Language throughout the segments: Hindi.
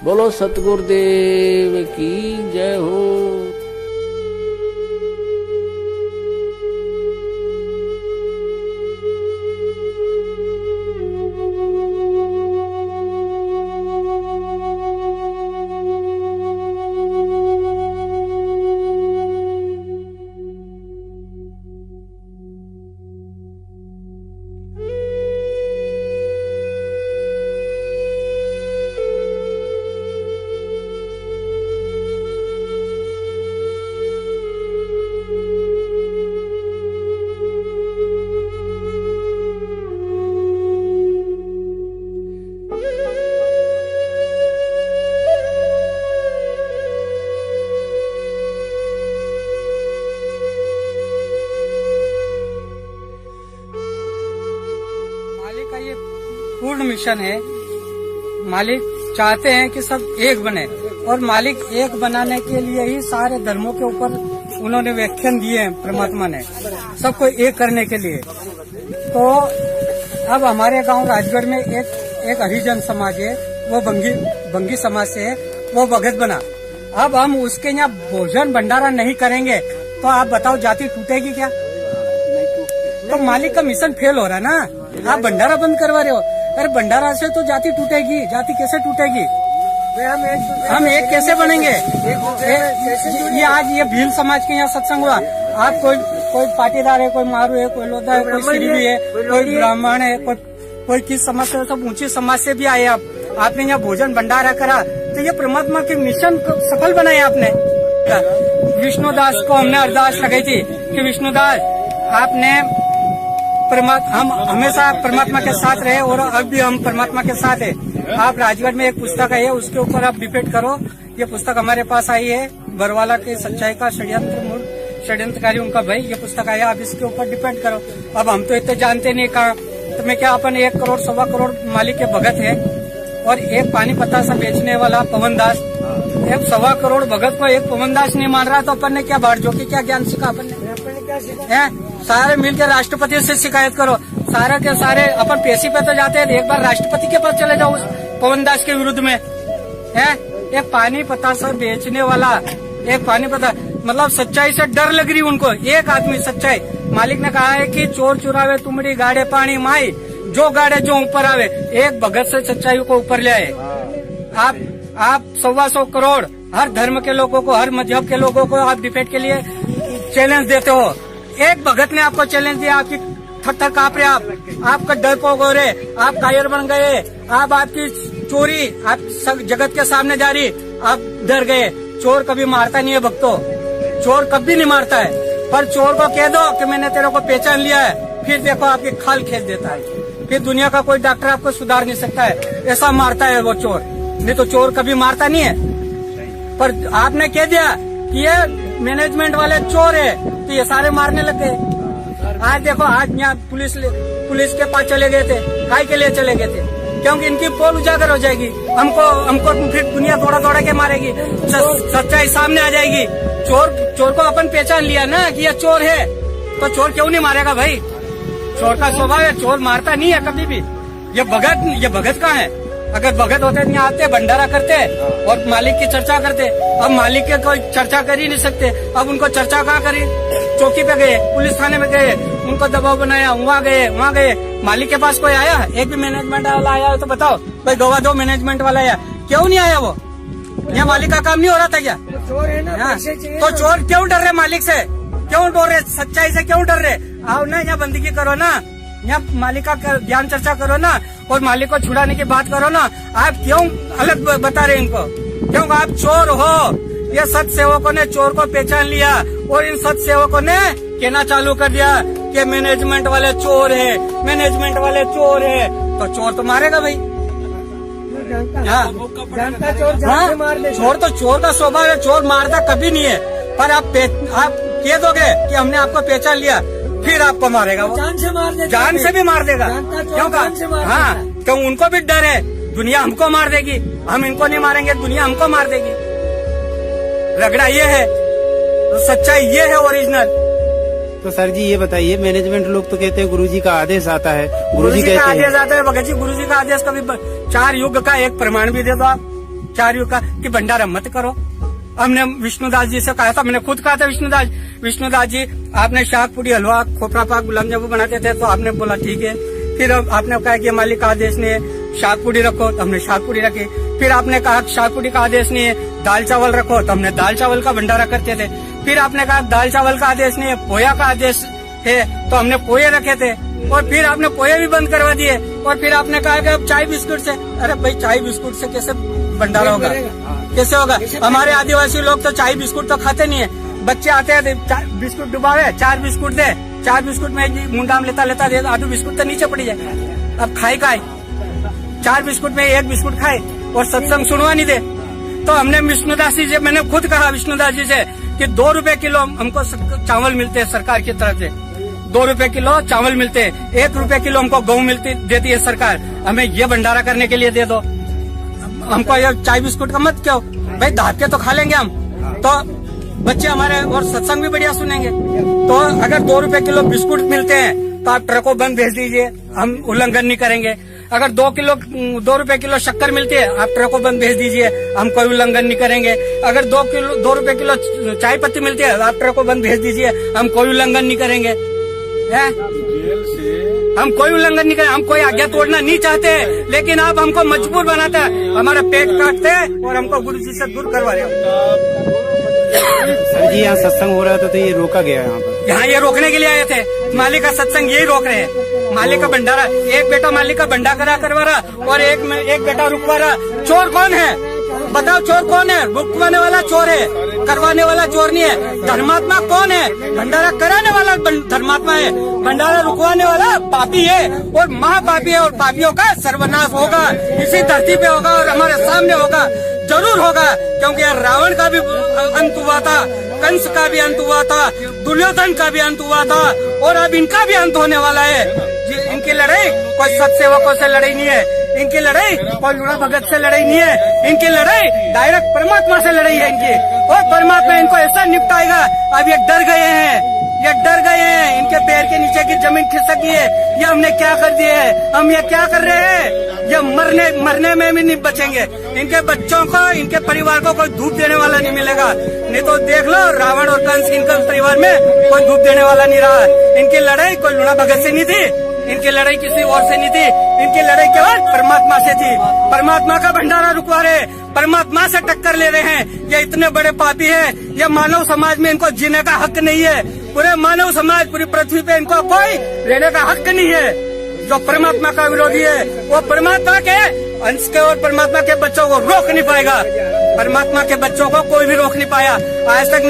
बोलो सतगुरुदेव की जय हो। का ये पूर्ण मिशन है। मालिक चाहते हैं कि सब एक बने, और मालिक एक बनाने के लिए ही सारे धर्मों के ऊपर उन्होंने व्याख्यान दिए हैं परमात्मा ने, सबको एक करने के लिए। तो अब हमारे गांव राजगढ़ में एक हरिजन समाज है, वो बंगी समाज से है, वो भगत बना। अब हम उसके यहाँ भोजन भंडारा नहीं करेंगे तो आप बताओ जाति टूटेगी क्या? तो मालिक का मिशन फेल हो रहा है ना। आप भंडारा बंद करवा रहे हो। अरे भंडारा से तो जाति टूटेगी, जाति कैसे टूटेगी? हम एक कैसे बनेंगे? ये आज ये भील समाज के यहाँ सत्संग हुआ। आप कोई पाटीदार है, कोई मारू है, कोई लोधा है, कोई सिरवी है, कोई ब्राह्मण है, कोई किस समाज से, सब ऊंची समाज से भी आए। आपने यहाँ भोजन भंडारा करा तो ये परमात्मा के मिशन को सफल बनाया आपने। विष्णुदास को हमने अरदास लगाई थी कि विष्णुदास आपने हम हमेशा परमात्मा के साथ रहे और अब भी हम परमात्मा के साथ है। आप राजगढ़ में एक पुस्तक आई है, उसके ऊपर आप डिपेंड करो। ये पुस्तक हमारे पास आई है, बरवाला के सच्चाई का षड्यंत्रकारी उनका भाई, ये पुस्तक आई है, आप इसके ऊपर डिपेंड करो। अब हम तो इतने जानते नहीं कहाँ तो मैं क्या, अपन 1 करोड़ 1.25 करोड़ मालिक के भगत है, और एक पानी पत्ता सा बेचने वाला पवन दास, एक 1.25 करोड़ भगत को एक पवन दास नहीं मान रहा तो अपन ने क्या बाढ़ जो की क्या ज्ञान सीखा? अपन ने क्या सीखा? सारे मिलकर राष्ट्रपति से शिकायत करो। सारे के सारे अपन पेशी पे तो जाते हैं, एक बार राष्ट्रपति के पास चले जाओ उस पवन दास के विरुद्ध में। है एक पानी पत्ता सा बेचने वाला, एक पानी पत्ता, मतलब सच्चाई से डर लग रही उनको। एक आदमी सच्चाई, मालिक ने कहा है कि चोर चुरावे तुमड़ी गाड़े पानी माई, जो गाड़े जो ऊपर आवे। एक भगत से सच्चाई को ऊपर ले आए। आप 125 करोड़ हर धर्म के लोगों को, हर मजहब के लोगों को आप डिबेट के लिए चैलेंज देते हो। एक भगत ने आपको चैलेंज दिया, आपकी थर कांप रहे, आपका डरपोक हो रहे, आप कायर बन गए, आपकी चोरी आप सब जगत के सामने जा रही, आप डर गए। चोर कभी मारता नहीं है भक्तों, चोर कभी नहीं मारता है, पर चोर को कह दो कि मैंने तेरे को पहचान लिया है, फिर देखो आपकी खाल खींच देता है। फिर दुनिया का कोई डॉक्टर आपको सुधार नहीं सकता है, ऐसा मारता है वो चोर। नहीं तो चोर कभी मारता नहीं है। पर आपने कह दिया कि ये मैनेजमेंट वाले चोर है तो ये सारे मारने लग गए। आज देखो, आज यहाँ पुलिस के पास चले गए थे, काय के लिए चले गए थे? क्योंकि इनकी पोल उजागर हो जाएगी, हमको फिर दुनिया दौड़ा के मारेगी, सच्चाई सामने आ जाएगी। चोर को अपन पहचान लिया ना कि ये चोर है, तो चोर क्यों नहीं मारेगा भाई? चोर का स्वभाव है, चोर मारता नहीं है कभी भी। ये भगत कहाँ है? अगर भगत होते तो यहाँ आते, भंडारा करते और मालिक की चर्चा करते। अब मालिक के कोई चर्चा कर ही नहीं सकते। अब उनको चर्चा कहाँ करी? चौकी पे गए, पुलिस थाने में गए, उनको दबाव बनाया, वहाँ गए। मालिक के पास कोई आया? एक भी मैनेजमेंट वाला आया हो तो बताओ, कोई गवा दो मैनेजमेंट वाला आया, क्यों नहीं आया? वो यहाँ मालिक का काम नहीं हो रहा था क्या? चोर है ना, तो चोर क्यों डर रहे मालिक से? क्यों डर रहे? सच्चाई से क्यों डर रहे? आओ ना, यहाँ बंदगी करो ना, यहाँ मालिक का ज्ञान चर्चा करो ना, और मालिक को छुड़ाने की बात करो ना। आप क्यों अलग बता रहे इनको? क्यों आप चोर हो? ये सत सेवकों ने चोर को पहचान लिया और इन सत सेवकों ने कहना चालू कर दिया कि मैनेजमेंट वाले चोर है, मैनेजमेंट वाले चोर है। तो चोर तो मारेगा भाई। चोर तो चोर का स्वभाव है, चोर मारता कभी नहीं है। पर आप कह दोगे कि हमने आपको पहचान लिया, फिर आपको मारेगा वो, जान से भी मार देगा। क्यों का? हाँ, क्यों? उनको भी डर है, दुनिया हमको मार देगी, हम इनको नहीं मारेंगे, दुनिया हमको मार देगी। रगड़ा ये है, तो सच्चाई ये है ओरिजिनल। तो सर जी ये बताइए, मैनेजमेंट लोग तो कहते हैं गुरुजी का आदेश आता है, गुरुजी का आदेश आता है। भगत जी, गुरुजी का आदेश कभी 4 युग का एक प्रमाण भी दे दो आप। चार्यों का कि भंडारा मत करो। हमने विष्णुदास जी से कहा था, मैंने खुद कहा था विष्णुदास जी आपने शाक पूरी हलवा खोपरा पाक गुलाब जामुन बनाते थे, तो आपने बोला ठीक है। फिर आपने कहा कि मालिक का आदेश नहीं है शाक पूरी रखो, तो हमने शाक पूरी रखी। फिर आपने कहा शाक पूरी का आदेश नहीं है दाल चावल रखो, तो हमने दाल चावल का भंडारा करते थे। फिर आपने कहा दाल चावल का आदेश नहीं है पोया का आदेश है, तो हमने पोहे रखे थे। और फिर आपने पोहे भी बंद करवा दिए। और फिर आपने कहा कि अब चाय बिस्कुट से, अरे भाई चाय बिस्कुट से कैसे भंडारा होगा, कैसे होगा? हमारे आदिवासी लोग तो चाय बिस्कुट तो खाते नहीं है। बच्चे आते हैं बिस्कुट डुबावे, 4 बिस्कुट दे, 4 बिस्कुट में मुंडाम लेता दे, आधू बिस्कुट तो नीचे पड़ी जाए। अब खाए 4 बिस्कुट में 1 बिस्कुट खाए और सत्संग सुनवा नहीं दे। तो हमने विष्णुदास जी से, मैंने खुद कहा विष्णुदास जी से कि 2 रुपए किलो हमको चावल मिलते हैं सरकार की तरफ से, 2 रुपए किलो चावल मिलते हैं, 1 रुपए किलो हमको गेहूं देती है सरकार, हमें ये भंडारा करने के लिए दे दो। हमको ये चाय बिस्कुट का मत क्यों भाई, दाब के तो खा लेंगे हम, तो बच्चे हमारे और सत्संग भी बढ़िया सुनेंगे। तो अगर 2 रुपए किलो बिस्कुट मिलते हैं तो आप ट्रकों बंद भेज दीजिए, हम उल्लंघन नहीं करेंगे। अगर 2 रुपए किलो शक्कर मिलती है आप ट्रकों बंद भेज दीजिए, हम कोई उल्लंघन नहीं करेंगे। अगर 2 रुपए किलो चाय पत्ती मिलती है आप ट्रकों बंद भेज दीजिए, हम कोई उल्लंघन नहीं करेंगे। है हम कोई उल्लंघन नहीं करें, हम कोई आज्ञा तोड़ना नहीं चाहते, लेकिन आप हमको मजबूर बनाते हैं, हमारा पेट काटते हैं और हमको गुरु जी से दूर करवा रहे हो। सर जी यहाँ सत्संग हो रहा था तो ये रोका गया यहाँ पर? यहाँ ये रोकने के लिए आए थे, मालिक का सत्संग यही रोक रहे हैं। मालिक का भंडारा, एक बेटा मालिक का भंडारा करवा रहा और एक बेटा रुकवा रहा। चोर कौन है बताओ, चोर कौन है? रुकवाने वाला चोर है, करवाने वाला चोर नहीं है। धर्मात्मा कौन है? भंडारा कराने वाला धर्मात्मा है, भंडारा रुकवाने वाला पापी है और महापापी है। और पापियों का सर्वनाश होगा, इसी धरती पे होगा और हमारे सामने होगा, जरूर होगा। क्योंकि रावण का भी अंत हुआ था, कंस का भी अंत हुआ था, दुर्योधन का भी अंत हुआ था और अब इनका भी अंत होने वाला है। इनकी लड़ाई कोई सत्सेवकों से लड़ाई नहीं है, इनकी लड़ाई कोई लूणा भगत से लड़ाई नहीं है, इनकी लड़ाई डायरेक्ट परमात्मा से लड़ाई है इनकी। और परमात्मा इनको ऐसा निपटाएगा। अब ये डर गए हैं, इनके पैर के नीचे की जमीन खिसक गई है। ये हमने क्या कर दिया है, हम ये क्या कर रहे हैं? ये मरने में भी नहीं बचेंगे। इनके बच्चों को, इनके परिवार को कोई धूप देने वाला नहीं मिलेगा। नहीं तो देख लो रावण और कंस, इनके परिवार में कोई धूप देने वाला नहीं रहा। इनकी लड़ाई कोई लूणा भगत से नहीं थी, इनकी लड़ाई किसी और से नहीं थी, इनकी लड़ाई केवल परमात्मा से थी। परमात्मा का भंडारा रुकवा रहे, परमात्मा से टक्कर ले रहे हैं। ये इतने बड़े पापी है, ये मानव समाज में इनको जीने का हक नहीं है। पूरे मानव समाज, पूरी पृथ्वी पे इनको कोई रहने का हक नहीं है। जो परमात्मा का विरोधी है वो परमात्मा के अंश के और परमात्मा के बच्चों को रोक नहीं पाएगा। परमात्मा के बच्चों को कोई भी रोक नहीं पाया आज तक।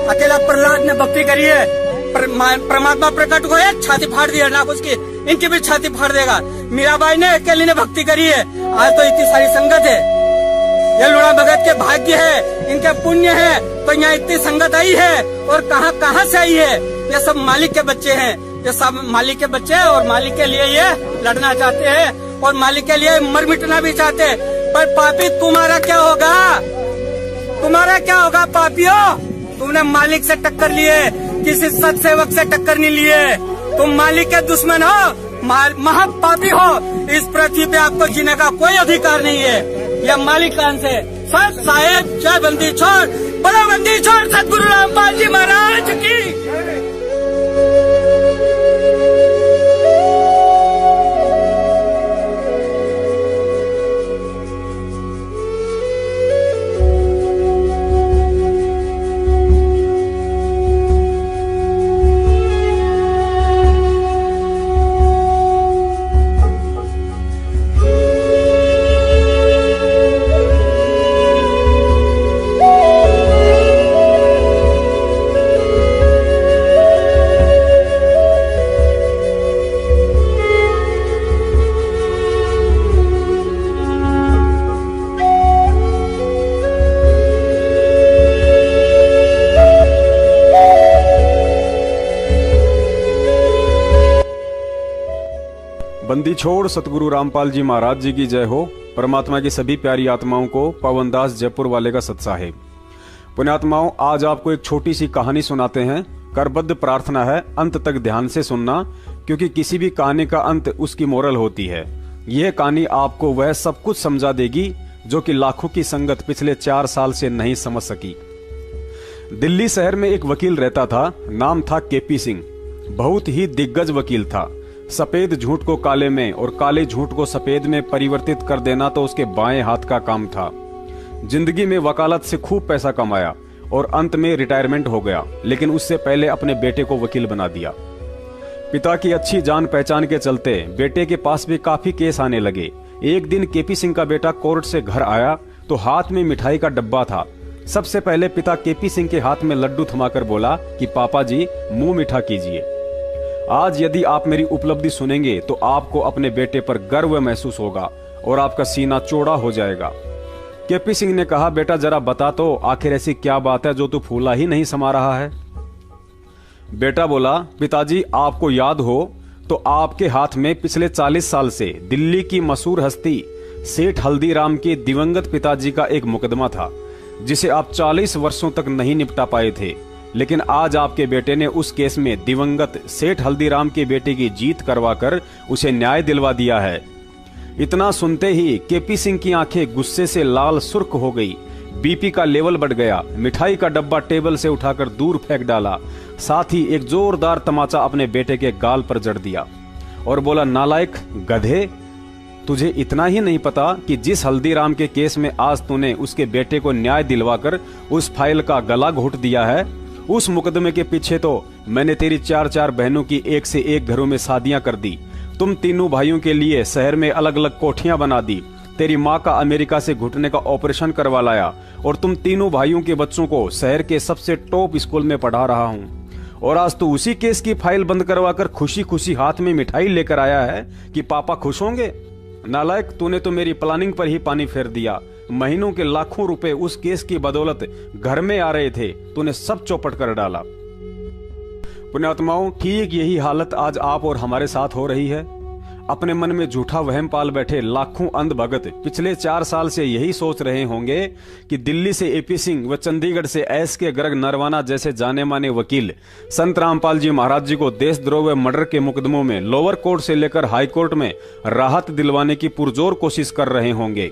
अकेला प्रहलाद ने भक्ति करी है, परमात्मा प्रकट हुए, छाती फाड़ दी नाक उसकी, इनकी भी छाती फाड़ देगा। मीराबाई ने अकेली ने भक्ति करी है, आज तो इतनी सारी संगत है। ये लूणा भगत के भाग्य है, इनके पुण्य है, तो यहाँ इतनी संगत आई है। और कहाँ से आई है? ये सब मालिक के बच्चे हैं, ये सब मालिक के बच्चे हैं और मालिक के लिए ये लड़ना चाहते हैं और मालिक के लिए मर मिटना भी चाहते हैं। पर पापी तुम्हारा क्या होगा? तुम्हारा क्या होगा पापियों? तुमने मालिक से टक्कर लिए, किसी सत्सेवक से टक्कर नहीं लिए। तुम मालिक के दुश्मन हो, महापापी हो। इस पृथ्वी पे आपको जीने का कोई अधिकार नहीं है। यह मालिक का अंश है। सत साहेब जय बंदी छोड़, बड़ा बंदी छोड़, सतगुरु रामपाल जी महाराज की। बंदी छोड़ सतगुरु रामपाल जी महाराज जी की जय हो। परमात्मा की सभी प्यारी आत्माओं को पवनदास जयपुर वाले का सत्साहेब। पुण्यात्माओं, आज आपको एक छोटी सी कहानी सुनाते हैं। करबद्ध प्रार्थना है अंत तक ध्यान से सुनना, क्योंकि किसी भी कहानी का अंत उसकी मोरल होती है। यह कहानी आपको वह सब कुछ समझा देगी जो कि लाखों की संगत पिछले 4 साल से नहीं समझ सकी। दिल्ली शहर में एक वकील रहता था, नाम था केपी सिंह। बहुत ही दिग्गज वकील था। सफेद झूठ को काले में और काले झूठ को सफेद में परिवर्तित कर देना तो उसके बाएं हाथ का काम था। जिंदगी में वकालत से खूब पैसा कमाया और अंत में रिटायरमेंट हो गया, लेकिन उससे पहले अपने बेटे को वकील बना दिया। पिता की अच्छी जान पहचान के चलते बेटे के पास भी काफी केस आने लगे। एक दिन केपी सिंह का बेटा कोर्ट से घर आया तो हाथ में मिठाई का डब्बा था। सबसे पहले पिता केपी सिंह के हाथ में लड्डू थमाकर बोला कि पापा जी मुंह मीठा कीजिए। आज यदि आप मेरी उपलब्धि सुनेंगे तो आपको अपने बेटे पर गर्व महसूस होगा और आपका सीना चौड़ा हो जाएगा। केपी सिंह ने कहा, बेटा जरा बता तो आखिर ऐसी क्या बात है जो तू फूला ही नहीं समा रहा है। बेटा बोला, पिताजी आपको याद हो तो आपके हाथ में पिछले 40 साल से दिल्ली की मशहूर हस्ती सेठ हल्दीराम के दिवंगत पिताजी का एक मुकदमा था, जिसे आप 40 वर्षों तक नहीं निपटा पाए थे। लेकिन आज आपके बेटे ने उस केस में दिवंगत सेठ हल्दीराम के बेटे की जीत करवाकर उसे न्याय दिलवा दिया है। इतना सुनते ही केपी सिंह की आंखें गुस्से से लाल सुर्ख हो गई। बीपी का लेवल बढ़ गया। मिठाई का डब्बा टेबल से उठाकर दूर फेंक डाला। साथ ही एक जोरदार तमाचा अपने बेटे के गाल पर जड़ दिया और बोला, नालायक गधे, तुझे इतना ही नहीं पता कि जिस हल्दीराम के केस में आज तूने उसके बेटे को न्याय दिलवाकर उस फाइल का गला घोट दिया है, उस मुकदमे के पीछे तो मैंने तेरी 4 बहनों की एक से एक घरों में शादियां कर दी। तुम तीनों भाइयों के लिए शहर में अलग अलग कोठियां बना दी। तेरी माँ का अमेरिका से घुटने का ऑपरेशन करवा लाया और तुम तीनों भाइयों के बच्चों को शहर के सबसे टॉप स्कूल में पढ़ा रहा हूँ। और आज तो उसी केस की फाइल बंद करवाकर खुशी खुशी हाथ में मिठाई लेकर आया है कि पापा खुश होंगे। नालायक, तूने तो मेरी प्लानिंग पर ही पानी फेर दिया। महीनों के लाखों रुपए उस केस की बदौलत घर में आ रहे थे, तूने सब चौपट कर डाला। पुण्यात्माओं, ठीक यही हालत आज आप और हमारे साथ हो रही है। अपने मन में झूठा वहम पाल बैठे लाखों अंध भगत पिछले 4 साल से यही सोच रहे होंगे कि दिल्ली से एपी सिंह व चंडीगढ़ से एस के गर्ग नरवाना जैसे जाने माने वकील संत रामपाल जी महाराज जी को देशद्रोह व मर्डर के मुकदमों में लोअर कोर्ट से लेकर हाई कोर्ट में राहत दिलवाने की पुरजोर कोशिश कर रहे होंगे।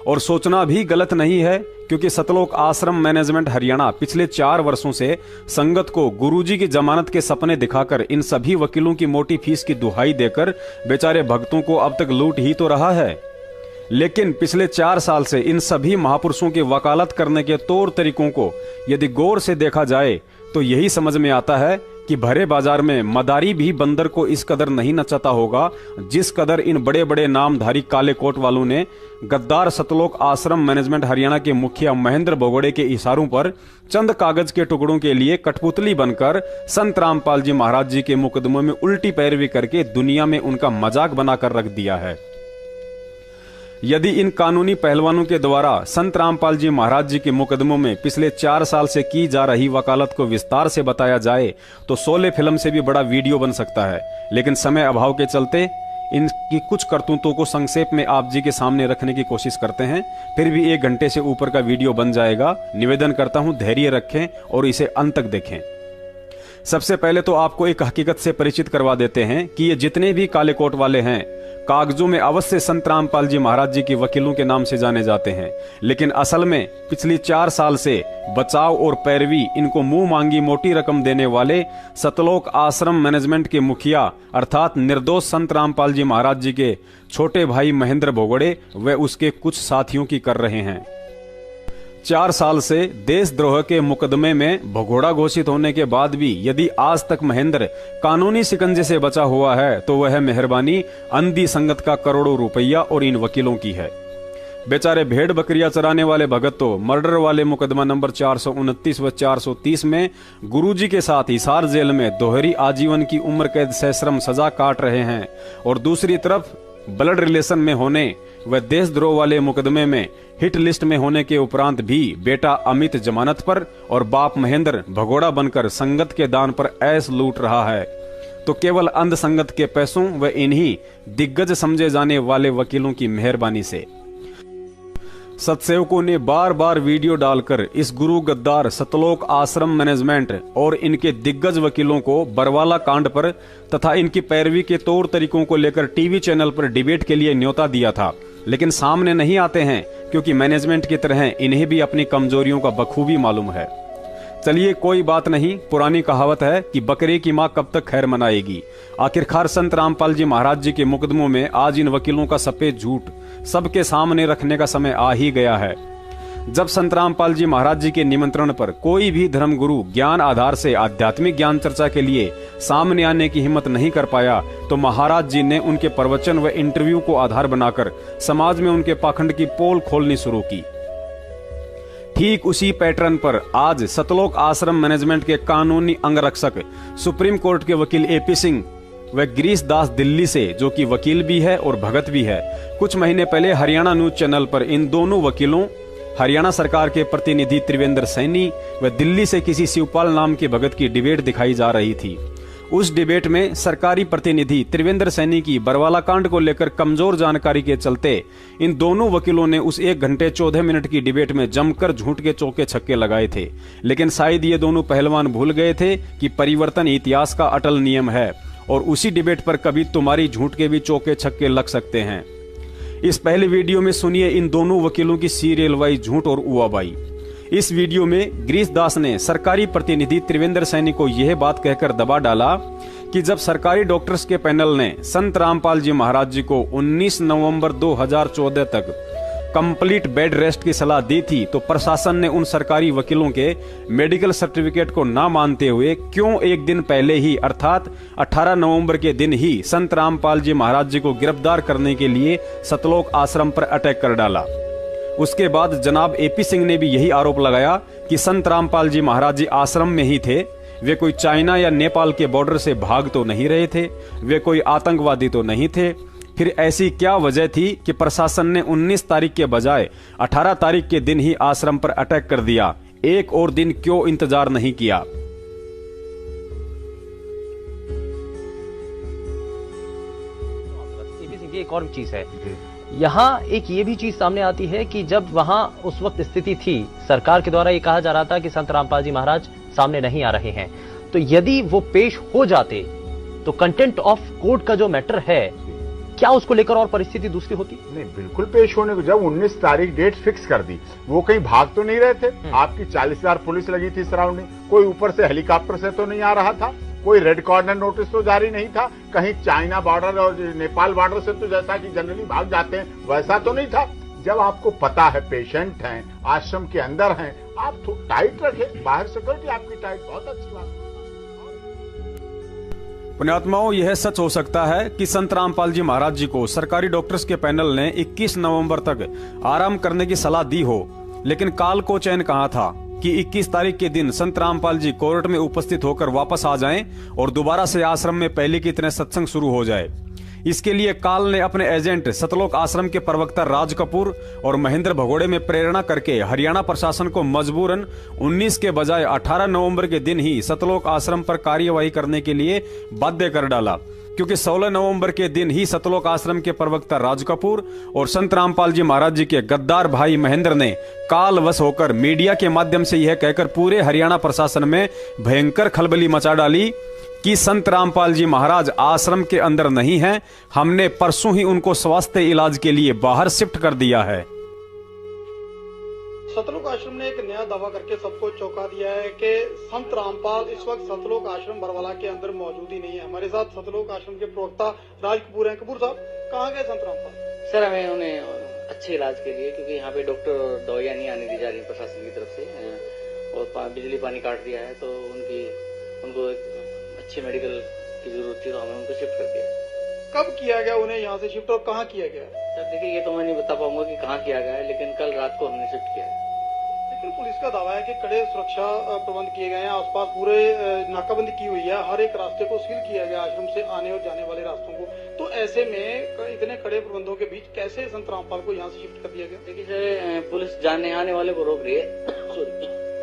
और सोचना भी गलत नहीं है, क्योंकि सतलोक आश्रम मैनेजमेंट हरियाणा पिछले 4 वर्षों से संगत को गुरुजी की जमानत के सपने दिखाकर इन सभी वकीलों की मोटी फीस की दुहाई देकर बेचारे भक्तों को अब तक लूट ही तो रहा है। लेकिन पिछले 4 साल से इन सभी महापुरुषों के वकालत करने के तौर तरीकों को यदि गौर से देखा जाए तो यही समझ में आता है कि भरे बाजार में मदारी भी बंदर को इस कदर नहीं नचाता होगा जिस कदर इन बड़े बड़े नामधारी काले कोट वालों ने गद्दार सतलोक आश्रम मैनेजमेंट हरियाणा के मुखिया महेंद्र भगोड़े के इशारों पर चंद कागज के टुकड़ों के लिए कठपुतली बनकर संत रामपाल जी महाराज जी के मुकदमों में उल्टी पैरवी करके दुनिया में उनका मजाक बनाकर रख दिया है। यदि इन कानूनी पहलवानों के द्वारा संत रामपाल जी महाराज जी के मुकदमों में पिछले 4 साल से की जा रही वकालत को विस्तार से बताया जाए तो 16 फिल्म से भी बड़ा वीडियो बन सकता है। लेकिन समय अभाव के चलते इनकी कुछ करतूतों को संक्षेप में आप जी के सामने रखने की कोशिश करते हैं। फिर भी 1 घंटे से ऊपर का वीडियो बन जाएगा। निवेदन करता हूं, धैर्य रखें और इसे अंत तक देखें। सबसे पहले तो आपको एक हकीकत से परिचित करवा देते हैं कि ये जितने भी काले कोट वाले हैं कागजों में अवश्य संत रामपाल जी महाराज जी के वकीलों के नाम से जाने जाते हैं, लेकिन असल में पिछली 4 साल से बचाव और पैरवी इनको मुंह मांगी मोटी रकम देने वाले सतलोक आश्रम मैनेजमेंट के मुखिया अर्थात निर्दोष संत रामपाल जी महाराज जी के छोटे भाई महेंद्र भगोड़े व उसके कुछ साथियों की कर रहे हैं। 4 साल से देशद्रोह के मुकदमे में भगोड़ा घोषित होने के बाद भी यदि आज तक महेंद्र कानूनी शिकंजे से बचा हुआ है तो वह मेहरबानी अंधी संगत का करोड़ों रुपया और इन वकीलों की है। बेचारे भेड़ बकरियां चराने वाले भगत तो मर्डर वाले मुकदमा नंबर 429 व 430 में गुरुजी के साथ हिसार जेल में दोहरी आजीवन की उम्र कैद सश्रम सजा काट रहे हैं, और दूसरी तरफ ब्लड रिलेशन में होने व देशद्रोह वाले मुकदमे में हिट लिस्ट में होने के उपरांत भी बेटा अमित जमानत पर और बाप महेंद्र भगोड़ा बनकर संगत के दान पर ऐश लूट रहा है, तो केवल अंध संगत के पैसों व इन्हीं दिग्गज समझे जाने वाले वकीलों की मेहरबानी से। सत्सेवकों ने बार बार वीडियो डालकर इस गुरु गद्दार सतलोक आश्रम मैनेजमेंट और इनके दिग्गज वकीलों को बरवाला कांड पर तथा इनकी पैरवी के तौर तरीकों को लेकर टीवी चैनल पर डिबेट के लिए न्योता दिया था, लेकिन सामने नहीं आते हैं क्योंकि मैनेजमेंट की तरह इन्हें भी अपनी कमजोरियों का बखूबी मालूम है। चलिए कोई बात नहीं, पुरानी कहावत है कि बकरे की मां कब तक खैर मनाएगी। आखिरकार संत रामपाल जी महाराज जी के मुकदमों में आज इन वकीलों का सफेद झूठ सबके सामने रखने का समय आ ही गया है। जब संत रामपाल जी महाराज जी के निमंत्रण पर कोई भी धर्मगुरु ज्ञान आधार से आध्यात्मिक ज्ञान चर्चा के लिए सामने आने की हिम्मत नहीं कर पाया, तो महाराज जी ने उनके प्रवचन व इंटरव्यू को आधार बनाकर समाज में उनके पाखंड की पोल खोलनी शुरू की। ठीक उसी पैटर्न पर आज सतलोक आश्रम मैनेजमेंट के कानूनी अंगरक्षक सुप्रीम कोर्ट के वकील एपी सिंह व गिरीश दास दिल्ली से, जो कि वकील भी है और भगत भी है, कुछ महीने पहले हरियाणा न्यूज चैनल पर इन दोनों वकीलों, हरियाणा सरकार के प्रतिनिधि त्रिवेंद्र सैनी व दिल्ली से किसी शिवपाल नाम के भगत की डिबेट दिखाई जा रही थी। उस डिबेट में सरकारी प्रतिनिधि त्रिवेंद्र सैनी की बरवाला कांड को लेकर कमजोर जानकारी के चलते इन दोनों वकीलों ने उस 1 घंटे 14 मिनट की डिबेट में जमकर झूठ के चौके छक्के लगाए थे। लेकिन शायद ये दोनों पहलवान भूल गए थे कि परिवर्तन इतिहास का अटल नियम है और उसी डिबेट पर कभी तुम्हारी झूठ के भी चौके छक्के लग सकते हैं। इस पहले वीडियो में सुनिए इन दोनों वकीलों की सीरियल वाइज झूठ और उआबाई। इस वीडियो में गिरीश दास ने सरकारी प्रतिनिधि त्रिवेंद्र सैनी को यह बात कहकर दबा डाला कि जब सरकारी डॉक्टर्स के पैनल ने संत रामपाल जी महाराज जी को 19 नवंबर 2014 तक कंप्लीट बेड रेस्ट की सलाह दी थी, तो प्रशासन ने उन सरकारी वकीलों के मेडिकल सर्टिफिकेट को ना मानते हुए क्यों एक दिन पहले ही अर्थात 18 नवंबर के दिन ही संत रामपाल जी महाराज जी को गिरफ्तार करने के लिए सतलोक आश्रम पर अटैक कर डाला। उसके बाद जनाब एपी सिंह ने भी यही आरोप लगाया कि संत रामपाल जी महाराज जी आश्रम में ही थे, वे कोई चाइना या नेपाल के बॉर्डर से भाग तो नहीं रहे थे, वे कोई आतंकवादी तो नहीं थे। फिर ऐसी क्या वजह थी कि प्रशासन ने 19 तारीख के बजाय 18 तारीख के दिन ही आश्रम पर अटैक कर दिया? एक और दिन क्यों इंतजार नहीं किया? एक और चीज है, यहाँ एक ये भी चीज सामने आती है कि जब वहां उस वक्त स्थिति थी, सरकार के द्वारा ये कहा जा रहा था कि संत रामपाल जी महाराज सामने नहीं आ रहे हैं, तो यदि वो पेश हो जाते तो कंटेंट ऑफ कोर्ट का जो मैटर है, क्या उसको लेकर और परिस्थिति दूसरी होती? नहीं, बिल्कुल पेश होने को। जब 19 तारीख डेट फिक्स कर दी, वो कहीं भाग तो नहीं रहे थे। आपकी 40,000 पुलिस लगी थी सराउंडिंग, कोई ऊपर से हेलीकॉप्टर से तो नहीं आ रहा था, कोई रेड कॉर्नर नोटिस तो जारी नहीं था, कहीं चाइना बॉर्डर और नेपाल बॉर्डर से तो जैसा कि जनरली भाग जाते हैं वैसा तो नहीं था। जब आपको पता है पेशेंट हैं, आश्रम के अंदर हैं, आप तो टाइट रखें, बाहर सिक्योरिटी आपकी टाइट, बहुत अच्छी बात। पुण्यात्माओं, यह सच हो सकता है कि संत रामपाल जी महाराज जी को सरकारी डॉक्टर्स के पैनल ने 21 नवंबर तक आराम करने की सलाह दी हो, लेकिन काल को चैन कहा था कि 21 तारीख के दिन संत रामपाल जी कोर्ट में उपस्थित होकर वापस आ जाएं और दोबारा से आश्रम में पहले की तरह सत्संग शुरू हो जाए। इसके लिए काल ने अपने एजेंट सतलोक आश्रम के प्रवक्ता राज कपूर और महेंद्र भगोड़े में प्रेरणा करके हरियाणा प्रशासन को मजबूरन 19 के बजाय 18 नवंबर के दिन ही सतलोक आश्रम पर कार्यवाही करने के लिए बाध्य कर डाला, क्योंकि 16 नवंबर के दिन ही सतलोक आश्रम के प्रवक्ता राज कपूर और संत रामपाल जी महाराज जी के गद्दार भाई महेंद्र ने कालवश होकर मीडिया के माध्यम से यह कहकर पूरे हरियाणा प्रशासन में भयंकर खलबली मचा डाली कि संत रामपाल जी महाराज आश्रम के अंदर नहीं हैं, हमने परसों ही उनको स्वास्थ्य इलाज के लिए बाहर शिफ्ट कर दिया है। सतलोक आश्रम ने एक नया दावा करके सबको चौंका दिया है कि संत रामपाल इस वक्त सतलोक आश्रम बरवाला के अंदर मौजूद ही नहीं है। हमारे साथ सतलोक आश्रम के प्रवक्ता राज कपूर हैं। कपूर साहब, कहाँ गए संत रामपाल? सर, हमें उन्हें अच्छे इलाज के लिए, क्योंकि यहाँ पे डॉक्टर और दवाइयाँ नहीं आने दी जा रही प्रशासन की तरफ से और बिजली पानी काट दिया है, तो उनको अच्छी मेडिकल की जरूरत थी, तो हमने उनको शिफ्ट कर दिया। कब किया गया उन्हें यहाँ से शिफ्ट और कहाँ किया गया? सर देखिए, ये तो मैं नहीं बता पाऊंगा कि कहाँ किया गया है, लेकिन कल रात को हमने शिफ्ट किया है। लेकिन पुलिस का दावा है कि कड़े सुरक्षा प्रबंध किए गए हैं, आसपास पूरे नाकाबंदी की हुई है, हर एक रास्ते को सील किया गया आश्रम से आने और जाने वाले रास्तों को। तो ऐसे में इतने कड़े प्रबंधों के बीच कैसे संत रामपाल को यहाँ से शिफ्ट कर दिया गया? देखिए सर, पुलिस आने वाले को रोक रही है,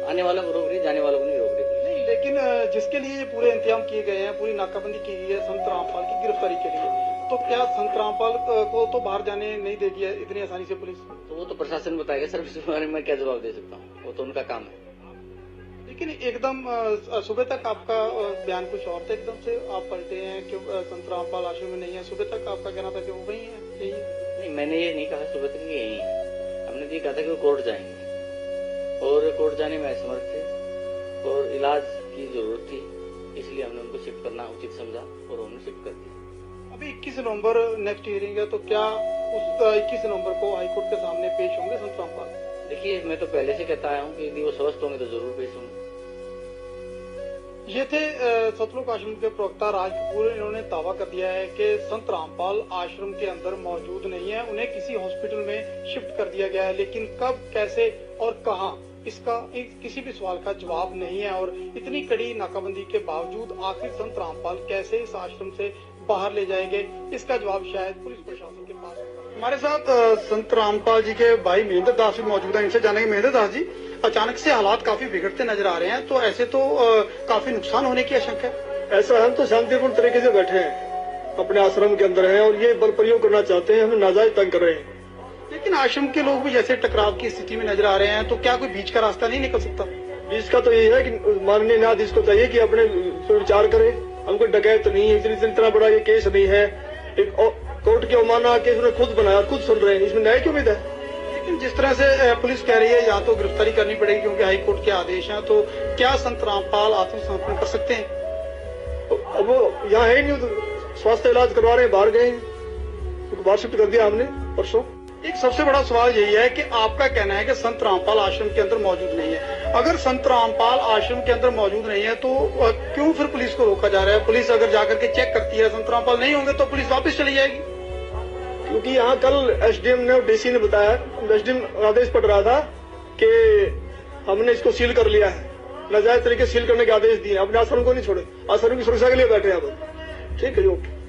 आने वालों को रोक रही है, जाने वालों को नहीं रोक रही। नहीं, लेकिन जिसके लिए ये पूरे इंतजाम किए गए हैं, पूरी नाकाबंदी की गई है संत रामपाल की गिरफ्तारी के लिए, तो तो क्या संत रामपाल को तो बाहर जाने नहीं देगी इतनी आसानी से पुलिस? तो वो तो प्रशासन बताएगा सर, इस बारे में क्या जवाब दे सकता हूँ, वो तो उनका काम है। लेकिन एकदम सुबह तक आपका बयान कुछ और था, एकदम से आप पलटे हैं कि संत रामपाल आश्रम में नहीं है। सुबह तक आपका कहना था कि वो वही है, यही है। नहीं, मैंने ये नहीं कहा सुबह तक यही है। हमने ये कहा था कि वो कोर्ट जाएंगे और कोर्ट जाने में असमर्थ थे और इलाज की जरूरत थी, इसलिए हमने उनको शिफ्ट करना उचित समझा और हमने शिफ्ट कर दिया। अभी 21 नवंबर नेक्स्ट हियरिंग है, तो क्या उस 21 नवंबर को हाईकोर्ट के सामने पेश होंगे संत रामपाल? देखिए, मैं तो पहले से कहता आया हूँ कि यदि वो स्वस्थ होंगे तो जरूर पेश होंगे। ये थे सतलोक आश्रम के प्रवक्ता राज कपूर। इन्होंने दावा कर दिया है कि संत रामपाल आश्रम के अंदर मौजूद नहीं है, उन्हें किसी हॉस्पिटल में शिफ्ट कर दिया गया है, लेकिन कब, कैसे और कहां, इसका किसी भी सवाल का जवाब नहीं है। और इतनी कड़ी नाकाबंदी के बावजूद आखिर संत रामपाल कैसे इस आश्रम से बाहर ले जाएंगे, इसका जवाब शायद पुलिस प्रशासन के पास होगा। हमारे साथ संत रामपाल जी के भाई महेंद्र दास भी मौजूद है, इनसे जानेंगे। महेंद्र दास जी, अचानक से हालात काफी बिगड़ते नजर आ रहे हैं, तो ऐसे तो काफी नुकसान होने की आशंका है। ऐसा हम तो शांतिपूर्ण तरीके से बैठे हैं, अपने आश्रम के अंदर हैं और ये बल प्रयोग करना चाहते हैं, हमें नाजायज तंग कर रहे हैं। लेकिन आश्रम के लोग भी जैसे टकराव की स्थिति में नजर आ रहे हैं, तो क्या कोई बीच का रास्ता नहीं निकल सकता? बीच का तो ये है कि माननीय न्यायाधीश को चाहिए कि अपने विचार करे। हमको डकैत नहीं है, इतना बड़ा ये केस नहीं है, एक कोर्ट की अवमानना केस उन्होंने खुद बनाया, खुद सुन रहे हैं, इसमें न्याय की उम्मीद है। लेकिन जिस तरह से पुलिस कह रही है या तो गिरफ्तारी करनी पड़ेगी क्योंकि हाईकोर्ट के आदेश हैं, तो क्या संत रामपाल आत्मसमर्पण कर सकते हैं? अब वो यहाँ है ही नहीं, स्वास्थ्य इलाज करवा रहे हैं, बाहर गए, बाहर शिफ्ट कर दिया हमने परसों। एक सबसे बड़ा सवाल यही है कि आपका कहना है कि संत रामपाल आश्रम के अंदर मौजूद नहीं है। अगर संत रामपाल आश्रम के अंदर मौजूद नहीं है तो क्यों फिर पुलिस को रोका जा रहा है? पुलिस अगर जाकर के चेक करती है संत रामपाल नहीं होंगे तो पुलिस वापस चली जाएगी। क्योंकि यहाँ कल एसडीएम ने और डीसी ने बताया, एसडीएम आदेश पड़ रहा था कि हमने इसको सील कर लिया है, नाजायज तरीके सील करने के आदेश दिए, अपने आश्रम को नहीं छोड़े, आश्रम की सुरक्षा के लिए बैठे हैं अब। ठीक है, ओके।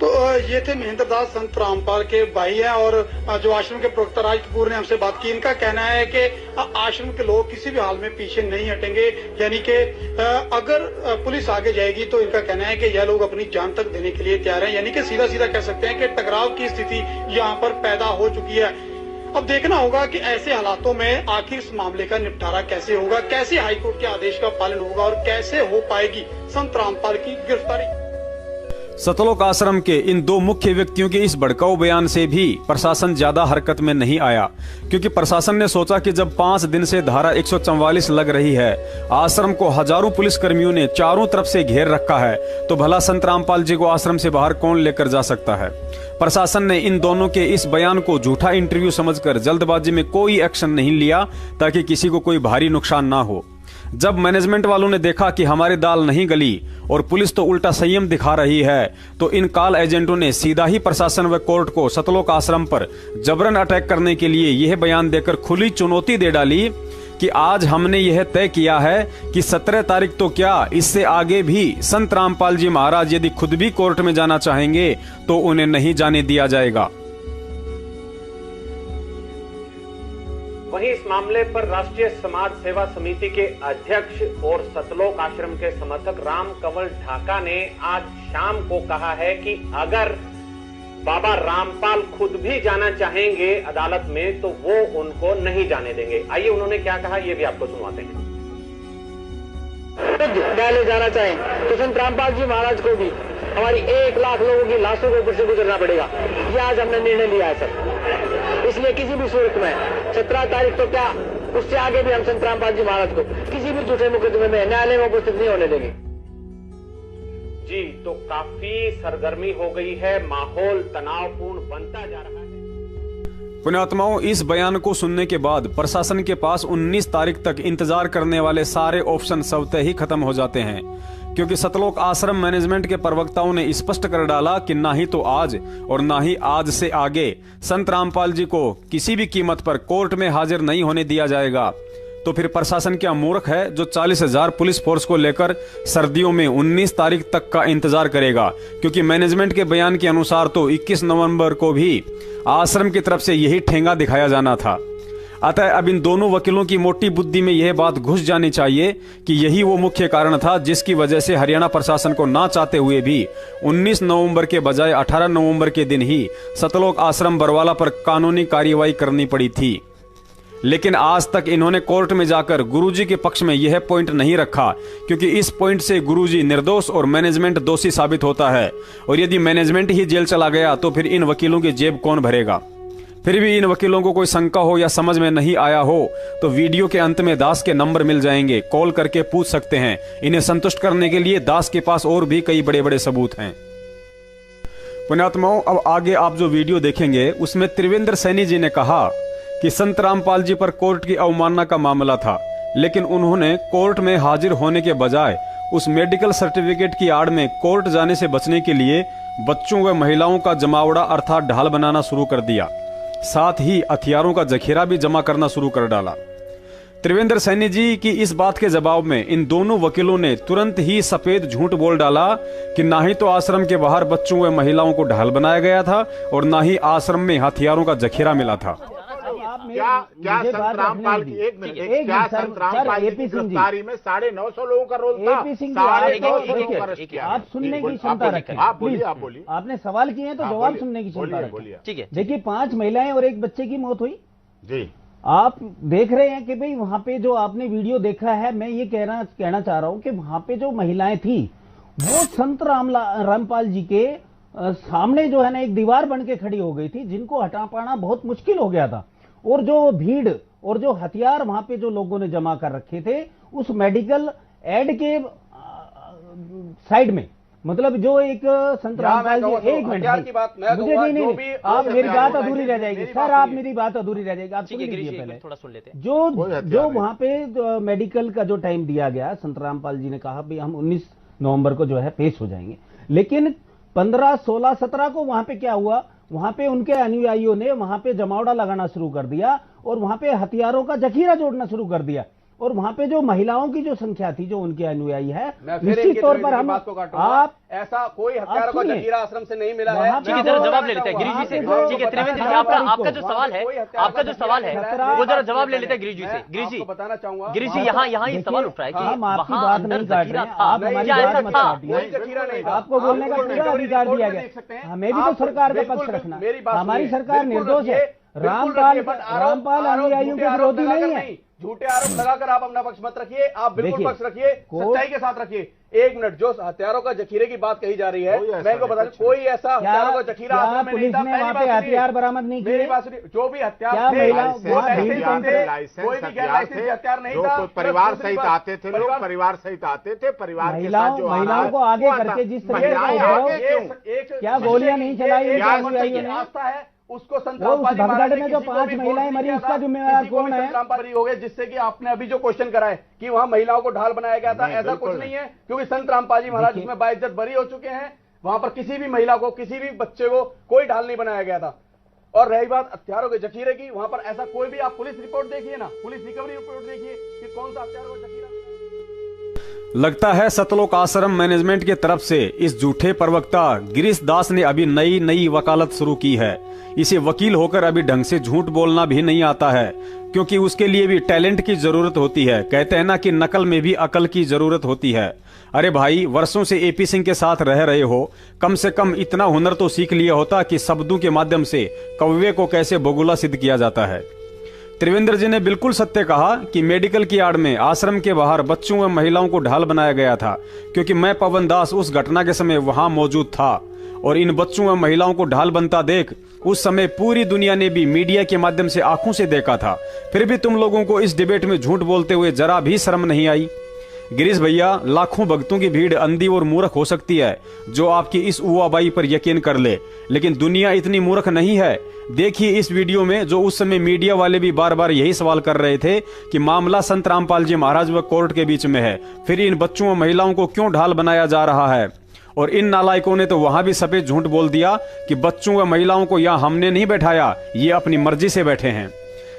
तो ये थे महेंद्र दास, संत रामपाल के भाई हैं, और जो आश्रम के प्रवक्ता राज कपूर ने हमसे बात की, इनका कहना है कि आश्रम के लोग किसी भी हाल में पीछे नहीं हटेंगे। यानी कि अगर पुलिस आगे जाएगी तो इनका कहना है कि यह लोग अपनी जान तक देने के लिए तैयार हैं। यानी कि सीधा सीधा कह सकते हैं कि टकराव की स्थिति यहाँ पर पैदा हो चुकी है। अब देखना होगा कि ऐसे हालातों में आखिर इस मामले का निपटारा कैसे होगा, कैसे हाईकोर्ट के आदेश का पालन होगा और कैसे हो पाएगी संत रामपाल की गिरफ्तारी। सतलोक आश्रम के इन दो मुख्य व्यक्तियों के इस भड़काऊ बयान से भी प्रशासन ज्यादा हरकत में नहीं आया, क्योंकि प्रशासन ने सोचा कि जब 5 दिन से धारा 144 लग रही है, आश्रम को हजारों पुलिसकर्मियों ने चारों तरफ से घेर रखा है, तो भला संत रामपाल जी को आश्रम से बाहर कौन लेकर जा सकता है। प्रशासन ने इन दोनों के इस बयान को झूठा इंटरव्यू समझकर जल्दबाजी में कोई एक्शन नहीं लिया ताकि किसी को कोई भारी नुकसान ना हो। जब मैनेजमेंट वालों ने देखा कि हमारी दाल नहीं गली और पुलिस तो उल्टा संयम दिखा रही है, तो इन कॉल एजेंटों ने सीधा ही प्रशासन व कोर्ट को सतलोक आश्रम पर जबरन अटैक करने के लिए यह बयान देकर खुली चुनौती दे डाली कि आज हमने यह तय किया है कि 17 तारीख तो क्या, इससे आगे भी संत रामपाल जी महाराज यदि खुद भी कोर्ट में जाना चाहेंगे तो उन्हें नहीं जाने दिया जाएगा। वहीं इस मामले पर राष्ट्रीय समाज सेवा समिति के अध्यक्ष और सतलोक आश्रम के समर्थक राम कंवल ढाका ने आज शाम को कहा है कि अगर बाबा रामपाल खुद भी जाना चाहेंगे अदालत में तो वो उनको नहीं जाने देंगे। आइए उन्होंने क्या कहा ये भी आपको सुनवाते हैं। न्यायालय जाना चाहें तो संत रामपाल जी महाराज को भी हमारी 1 लाख लोगों की लाशों के ऊपर से गुजरना पड़ेगा। ये आज हमने निर्णय लिया है सर। इसलिए किसी भी सूरत में 17 तारीख तो क्या, उससे आगे भी हम संत रामपाल जी महाराज को किसी भी झूठे मुकदमे में न्यायालय में उपस्थित नहीं होने देंगे। जी, तो काफी सरगर्मी हो गई है, माहौल तनावपूर्ण बनता जा रहा है। पुण्यात्माओं, इस बयान को सुनने के बाद प्रशासन के पास 19 तारीख तक इंतजार करने वाले सारे ऑप्शन स्वतः ही खत्म हो जाते हैं, क्योंकि सतलोक आश्रम मैनेजमेंट के प्रवक्ताओं ने स्पष्ट कर डाला कि ना ही तो आज और ना ही आज से आगे संत रामपाल जी को किसी भी कीमत पर कोर्ट में हाजिर नहीं होने दिया जाएगा। तो फिर प्रशासन क्या मूर्ख है जो 40,000 पुलिस फोर्स को लेकर सर्दियों में 19 तारीख तक का इंतजार करेगा, क्योंकि मैनेजमेंट के बयान के अनुसार तो 21 नवंबर को भी आश्रम की तरफ से यही ठेंगा दिखाया जाना था। अतः अब इन दोनों वकीलों की मोटी बुद्धि में यह बात घुस जानी चाहिए कि यही वो मुख्य कारण था जिसकी वजह से हरियाणा प्रशासन को ना चाहते हुए भी 19 नवंबर के बजाय 18 नवंबर के दिन ही सतलोक आश्रम बरवाला पर कानूनी कार्रवाई करनी पड़ी थी। लेकिन आज तक इन्होंने कोर्ट में जाकर गुरुजी के पक्ष में यह पॉइंट नहीं रखा, क्योंकि इस पॉइंट से गुरुजी निर्दोष और मैनेजमेंट दोषी साबित होता है। और यदि मैनेजमेंट ही जेल चला गया तो फिर इन वकीलों की जेब कौन भरेगा। फिर भी इन वकीलों को कोई शंका हो या समझ में नहीं आया हो तो वीडियो के अंत में दास के नंबर मिल जाएंगे, कॉल करके पूछ सकते हैं। इन्हें संतुष्ट करने के लिए दास के पास और भी कई बड़े बड़े सबूत हैं। पुण्यात्माओं, अब आगे आप जो वीडियो देखेंगे उसमें त्रिवेंद्र सैनी जी ने कहा कि संत रामपाल जी पर कोर्ट की अवमानना का मामला था, लेकिन उन्होंने कोर्ट में हाजिर होने के बजाय उस मेडिकल सर्टिफिकेट की आड़ में कोर्ट जाने से बचने के लिए बच्चों व महिलाओं का जमावड़ा अर्थात ढाल बनाना शुरू कर दिया। साथ ही हथियारों का जखीरा भी जमा करना शुरू कर डाला। त्रिवेंद्र सैनी जी की इस बात के जवाब में इन दोनों वकीलों ने तुरंत ही सफेद झूठ बोल डाला कि ना ही तो आश्रम के बाहर बच्चों व महिलाओं को ढाल बनाया गया था और ना ही आश्रम में हथियारों का जखीरा मिला था। क्या संत रामपाल की एक मिनट क्या संत रामपाल की गिरफ्तारी में 950 लोगों का रोल था? 950 लोगों को अरेस्ट किया। आप सुनने की क्षमता रखें। आप बोलिए। आपने सवाल किए हैं तो जवाब सुनने की क्षमता रखें। ठीक है। देखिए 5 महिलाएं और एक बच्चे की मौत हुई जी। आप देख रहे हैं कि भाई वहां पे जो आपने वीडियो देखा है, मैं ये कहना चाह रहा हूं कि वहां पे जो महिलाएं थी वो संत रामपाल जी के सामने जो है ना एक दीवार बन के खड़ी हो गई थी, जिनको हटा पाना बहुत मुश्किल हो गया था। और जो भीड़ और जो हथियार वहां पे जो लोगों ने जमा कर रखे थे उस मेडिकल एड के साइड में, मतलब जो एक संत रामपाल जी एक मिनट मुझे नहीं आप मेरी बात अधूरी रह जाएगी सर, आप मेरी बात अधूरी रह जाएगी। आप सुन लीजिए पहले, थोड़ा सुन लेते हैं। जो वहां पे मेडिकल का जो टाइम दिया गया, संत रामपाल जी ने कहा भाई हम 19 नवंबर को जो है पेश हो जाएंगे, लेकिन 15, 16, 17 को वहां पे क्या हुआ, वहां पे उनके अनुयायियों ने वहां पे जमावड़ा लगाना शुरू कर दिया और वहां पे हथियारों का जखीरा जोड़ना शुरू कर दिया। और वहां पे जो महिलाओं की जो संख्या थी जो उनके अनुयायी है, निश्चित तौर पर हम आप ऐसा कोई हथियारों का जखीरा आश्रम से नहीं मिला है। ठीक है, जरा जवाब ले लेते हैं गिरिजी से। ठीक है त्रिवेंद्र जी, आपका जो सवाल है वो जरा जवाब ले लेते हैं गिरिजी से। गिरिजी बताना चाहूंगा, गिरिजी यहाँ ये सवाल उठ रहा है कि हम आपकी बात नहीं काट रहे हैं, आप हमारी बात मत काटिए। आपको बोलने का पूरा अधिकार दिया गया, हमें भी तो सरकार का पक्ष रखना। हमारी सरकार निर्दोष है, रामपाल अनुयायियों के विरोधी नहीं है। झूठे आरोप लगाकर आप अपना पक्ष मत रखिए, आप बिल्कुल पक्ष रखिए, सच्चाई के साथ रखिए। एक मिनट, जो हथियारों का जखीरे की बात कही जा रही है, मैं इनको बता दूं, कोई ऐसा हथियारों का जखीरा आश्रम में नहीं था। वहाँ पे हथियार बरामद नहीं किए, मेरी बात सुनिए, जो भी हथियार थे वो कोई भी गैर लाइसेंसी हथियार नहीं था। परिवार सहित आते थे लोग, परिवार सहित आते थे, परिवार के साथ जो महिलाओं को आगे करके जिस तरह क्या गोलियां नहीं चलाई आस्था है उसको संत रामपाल जी महाराज में जो 5 महिलाएं मरी उसका जिम्मेवार कौन है? रामपाल हो गए, जिससे कि आपने अभी जो क्वेश्चन करा है कि वहां महिलाओं को ढाल बनाया गया था, ऐसा कुछ नहीं है, क्योंकि संत रामपाल जी महाराज इसमें बाइज्जत बरी हो चुके हैं। वहां पर किसी भी महिला को, किसी भी बच्चे को कोई ढाल नहीं बनाया गया था। और रही बात हथियारों के जखीरे की, वहां पर ऐसा कोई भी, आप पुलिस रिपोर्ट देखिए ना, पुलिस रिकवरी रिपोर्ट देखिए कि कौन सा हथियारों का जखीरा। लगता है सतलोक आश्रम मैनेजमेंट के तरफ से इस झूठे प्रवक्ता गिरीश दास ने अभी नई वकालत शुरू की है। इसे वकील होकर अभी ढंग से झूठ बोलना भी नहीं आता है, क्योंकि उसके लिए भी टैलेंट की जरूरत होती है। कहते हैं ना कि नकल में भी अकल की जरूरत होती है। अरे भाई, वर्षों से एपी सिंह के साथ रह रहे हो, कम से कम इतना हुनर तो सीख लिया होता कि शब्दों के माध्यम से कव्य को कैसे बगुला सिद्ध किया जाता है। त्रिवेंद्र जी ने बिल्कुल सत्य कहा कि मेडिकल की आड़ में आश्रम के बाहर बच्चों व महिलाओं को ढाल बनाया गया था, क्योंकि मैं पवन दास उस घटना के समय वहां मौजूद था और इन बच्चों व महिलाओं को ढाल बनता देख उस समय पूरी दुनिया ने भी मीडिया के माध्यम से आंखों से देखा था। फिर भी तुम लोगों को इस डिबेट में झूठ बोलते हुए जरा भी शर्म नहीं आई। गिरीश भैया, लाखों भक्तों की भीड़ अंधी और मूर्ख हो सकती है जो आपकी इस उवाबाई पर यकीन कर ले, लेकिन दुनिया इतनी मूर्ख नहीं है। देखिए इस वीडियो में जो उस समय मीडिया वाले भी बार बार यही सवाल कर रहे थे कि मामला संत रामपाल जी महाराज व कोर्ट के बीच में है, फिर इन बच्चों व महिलाओं को क्यों ढाल बनाया जा रहा है। और इन नालायकों ने तो वहां भी सफेद झूठ बोल दिया कि बच्चों व महिलाओं को यहां हमने नहीं बैठाया, ये अपनी मर्जी से बैठे हैं।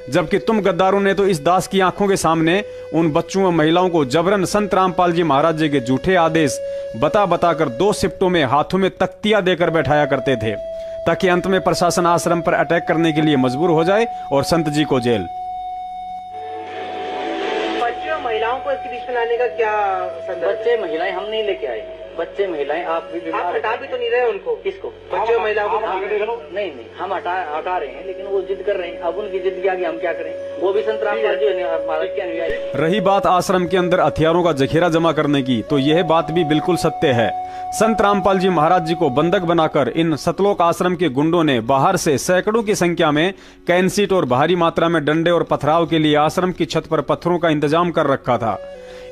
जबकि तुम गद्दारों ने तो इस दास की आंखों के सामने उन बच्चों व महिलाओं को जबरन संत रामपाल जी महाराज जी के झूठे आदेश बता कर 2 शिफ्टों में हाथों में तख्तियां देकर बैठाया करते थे, ताकि अंत में प्रशासन आश्रम पर अटैक करने के लिए मजबूर हो जाए और संत जी को जेल। को इसके बीच में लाने का क्या संदर्भ? बच्चे महिलाएं हम नहीं लेके आए, बच्चे महिलाएं आप भी बीमार, आप हटा भी तो नहीं रहे उनको? किसको? बच्चे और महिलाओं को? नहीं हम हटा रहे हैं, लेकिन वो जिद कर रहे हैं। अब उनकी जिद के आगे हम क्या करें? वो भी संत रामपाल जी महाराज के अनुयायी। रही बात आश्रम के अंदर हथियारों का जखीरा जमा करने की, तो यह बात भी बिल्कुल सत्य है। संत रामपाल जी महाराज जी को बंधक बनाकर इन सतलोक आश्रम के गुंडों ने बाहर से सैकड़ों की संख्या में कैंसीट और भारी मात्रा में डंडे और पथराव के लिए आश्रम की छत पर पत्थरों का इंतजाम कर रखा था।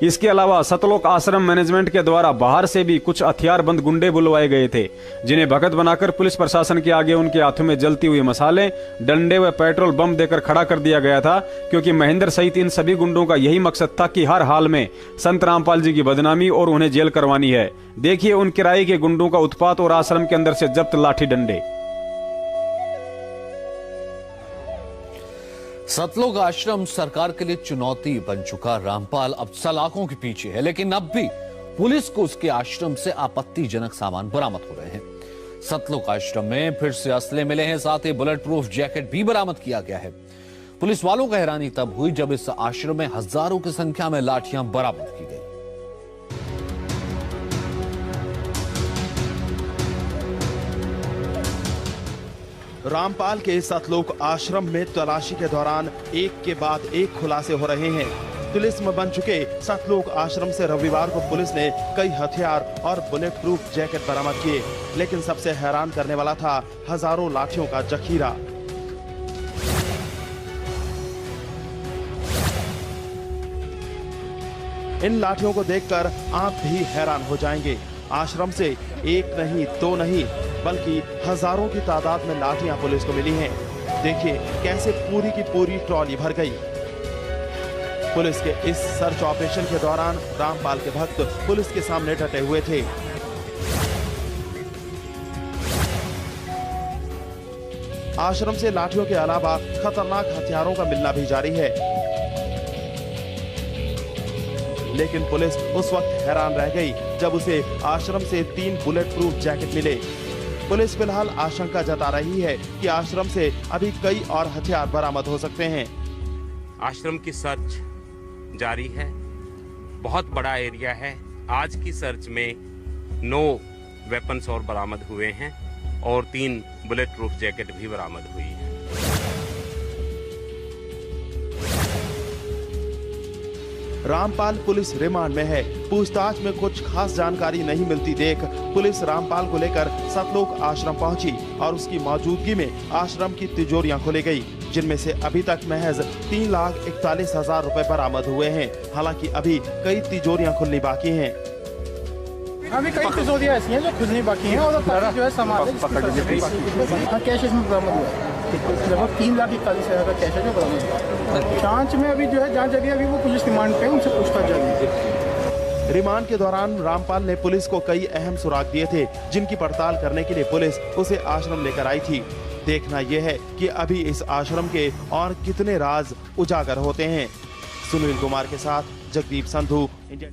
इसके अलावा सतलोक आश्रम मैनेजमेंट के द्वारा बाहर से भी कुछ हथियारबंद गुंडे बुलवाए गए थे, जिन्हें भगत बनाकर पुलिस प्रशासन के आगे उनके हाथों में जलती हुई मसाले, डंडे व पेट्रोल बम देकर खड़ा कर दिया गया था, क्योंकि महेंद्र सहित इन सभी गुंडों का यही मकसद था कि हर हाल में संत रामपाल जी की बदनामी और उन्हें जेल करवानी है। देखिए उन किराए के गुंडों का उत्पात और आश्रम के अंदर से जब्त लाठी डंडे। सतलोक आश्रम सरकार के लिए चुनौती बन चुका। रामपाल अब सलाखों के पीछे है, लेकिन अब भी पुलिस को उसके आश्रम से आपत्तिजनक सामान बरामद हो रहे हैं। सतलोक आश्रम में फिर से असले मिले हैं, साथ ही बुलेट प्रूफ जैकेट भी बरामद किया गया है। पुलिस वालों को हैरानी तब हुई जब इस आश्रम में हजारों की संख्या में लाठियां बरामद की गई। रामपाल के सतलोक आश्रम में तलाशी के दौरान एक के बाद एक खुलासे हो रहे हैं। पुलिस में बन चुके सतलोक आश्रम से रविवार को पुलिस ने कई हथियार और बुलेट प्रूफ जैकेट बरामद किए, लेकिन सबसे हैरान करने वाला था हजारों लाठियों का जखीरा। इन लाठियों को देखकर आप भी हैरान हो जाएंगे। आश्रम से एक नहीं, दो नहीं, बल्कि हजारों की तादाद में लाठियां पुलिस को मिली हैं। देखिए कैसे पूरी की पूरी ट्रॉली भर गई। पुलिस के इस सर्च ऑपरेशन के दौरान रामपाल के भक्त पुलिस के सामने डटे हुए थे। आश्रम से लाठियों के अलावा खतरनाक हथियारों का मिलना भी जारी है, लेकिन पुलिस उस वक्त हैरान रह गई जब उसे आश्रम से 3 बुलेट प्रूफ जैकेट मिले। पुलिस फिलहाल आशंका जता रही है कि आश्रम से अभी कई और हथियार बरामद हो सकते हैं। आश्रम की सर्च जारी है, बहुत बड़ा एरिया है। आज की सर्च में 9 वेपन्स और बरामद हुए हैं और 3 बुलेट प्रूफ जैकेट भी बरामद हुई है। रामपाल पुलिस रिमांड में है। पूछताछ में कुछ खास जानकारी नहीं मिलती देख पुलिस रामपाल को लेकर सतलोक आश्रम पहुंची और उसकी मौजूदगी में आश्रम की तिजोरियां खोली गई, जिनमें से अभी तक महज 3,41,000 रुपए बरामद हुए हैं। हालांकि अभी कई तिजोरियां खुलनी बाकी हैं। अभी कई तिजोरियां ऐसी हैं जो खुलनी बाकी हैं और जो है सामान कैश इसमें बरामद हुआ है। लगभग 3,41,000 का कैश है जो बरामद हुआ। जांच में अभी जो है जांच जारी है, अभी वो पुलिस रिमांड पे उनसे पूछताछ जारी है। रिमांड के दौरान रामपाल ने पुलिस को कई अहम सुराग दिए थे, जिनकी पड़ताल करने के लिए पुलिस उसे आश्रम लेकर आई थी। देखना यह है कि अभी इस आश्रम के और कितने राज उजागर होते हैं। सुनील कुमार के साथ जगदीप संधू, इंडिया।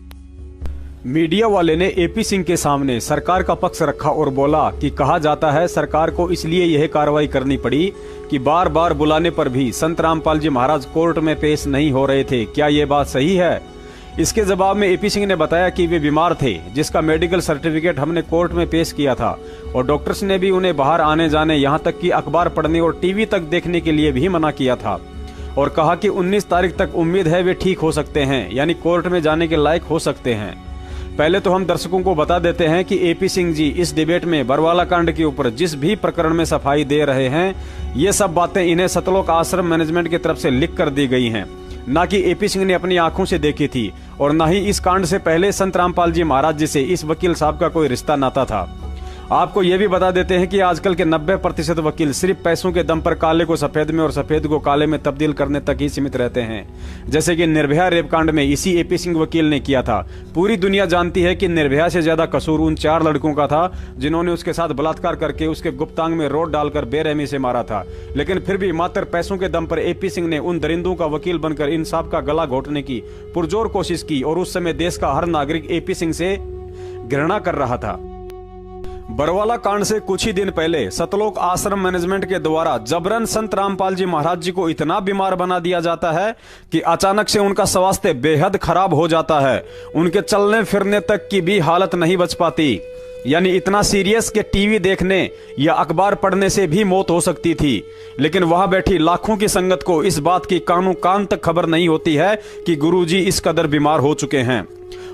मीडिया वाले ने एपी सिंह के सामने सरकार का पक्ष रखा और बोला कि कहा जाता है सरकार को इसलिए यह कार्रवाई करनी पड़ी कि बार बार बुलाने पर भी संत रामपाल जी महाराज कोर्ट में पेश नहीं हो रहे थे। क्या ये बात सही है? इसके जवाब में एपी सिंह ने बताया कि वे बीमार थे, जिसका मेडिकल सर्टिफिकेट हमने कोर्ट में पेश किया था और डॉक्टर्स ने भी उन्हें बाहर आने जाने, यहाँ तक कि अखबार पढ़ने और टीवी तक देखने के लिए भी मना किया था और कहा कि 19 तारीख तक उम्मीद है वे ठीक हो सकते हैं, यानी कोर्ट में जाने के लायक हो सकते हैं। पहले तो हम दर्शकों को बता देते हैं कि एपी सिंह जी इस डिबेट में बरवाला कांड के ऊपर जिस भी प्रकरण में सफाई दे रहे हैं, ये सब बातें इन्हें सतलोक आश्रम मैनेजमेंट की तरफ से लिख कर दी गई हैं, ना कि एपी सिंह ने अपनी आंखों से देखी थी और न ही इस कांड से पहले संत रामपाल जी महाराज जी से इस वकील साहब का कोई रिश्ता नाता था। आपको यह भी बता देते हैं कि आजकल के 90% वकील सिर्फ पैसों के दम पर काले को सफेद में और सफेद को काले में तब्दील करने तक ही सीमित रहते हैं, जैसे कि निर्भया रेप कांड में इसी एपी सिंह वकील ने किया था। पूरी दुनिया जानती है कि निर्भया से ज्यादा कसूर उन 4 लड़कों का था जिन्होंने उसके साथ बलात्कार करके उसके गुप्तांग में रोड डालकर बेरहमी से मारा था, लेकिन फिर भी मात्र पैसों के दम पर एपी सिंह ने उन दरिंदों का वकील बनकर इंसाफ का गला घोटने की पुरजोर कोशिश की और उस समय देश का हर नागरिक एपी सिंह से घृणा कर रहा था। बरवाला कांड से कुछ ही दिन पहले सतलोक आश्रम मैनेजमेंट के द्वारा जबरन संत रामपाल जी महाराज जी को इतना बीमार बना दिया जाता है कि अचानक से उनका स्वास्थ्य बेहद खराब हो जाता है। उनके चलने फिरने तक की भी हालत नहीं बच पाती, यानी इतना सीरियस कि टीवी देखने या अखबार पढ़ने से भी मौत हो सकती थी। लेकिन वहां बैठी लाखों की संगत को इस बात की कानों कान तक खबर नहीं होती है कि गुरुजी इस कदर बीमार हो चुके हैं।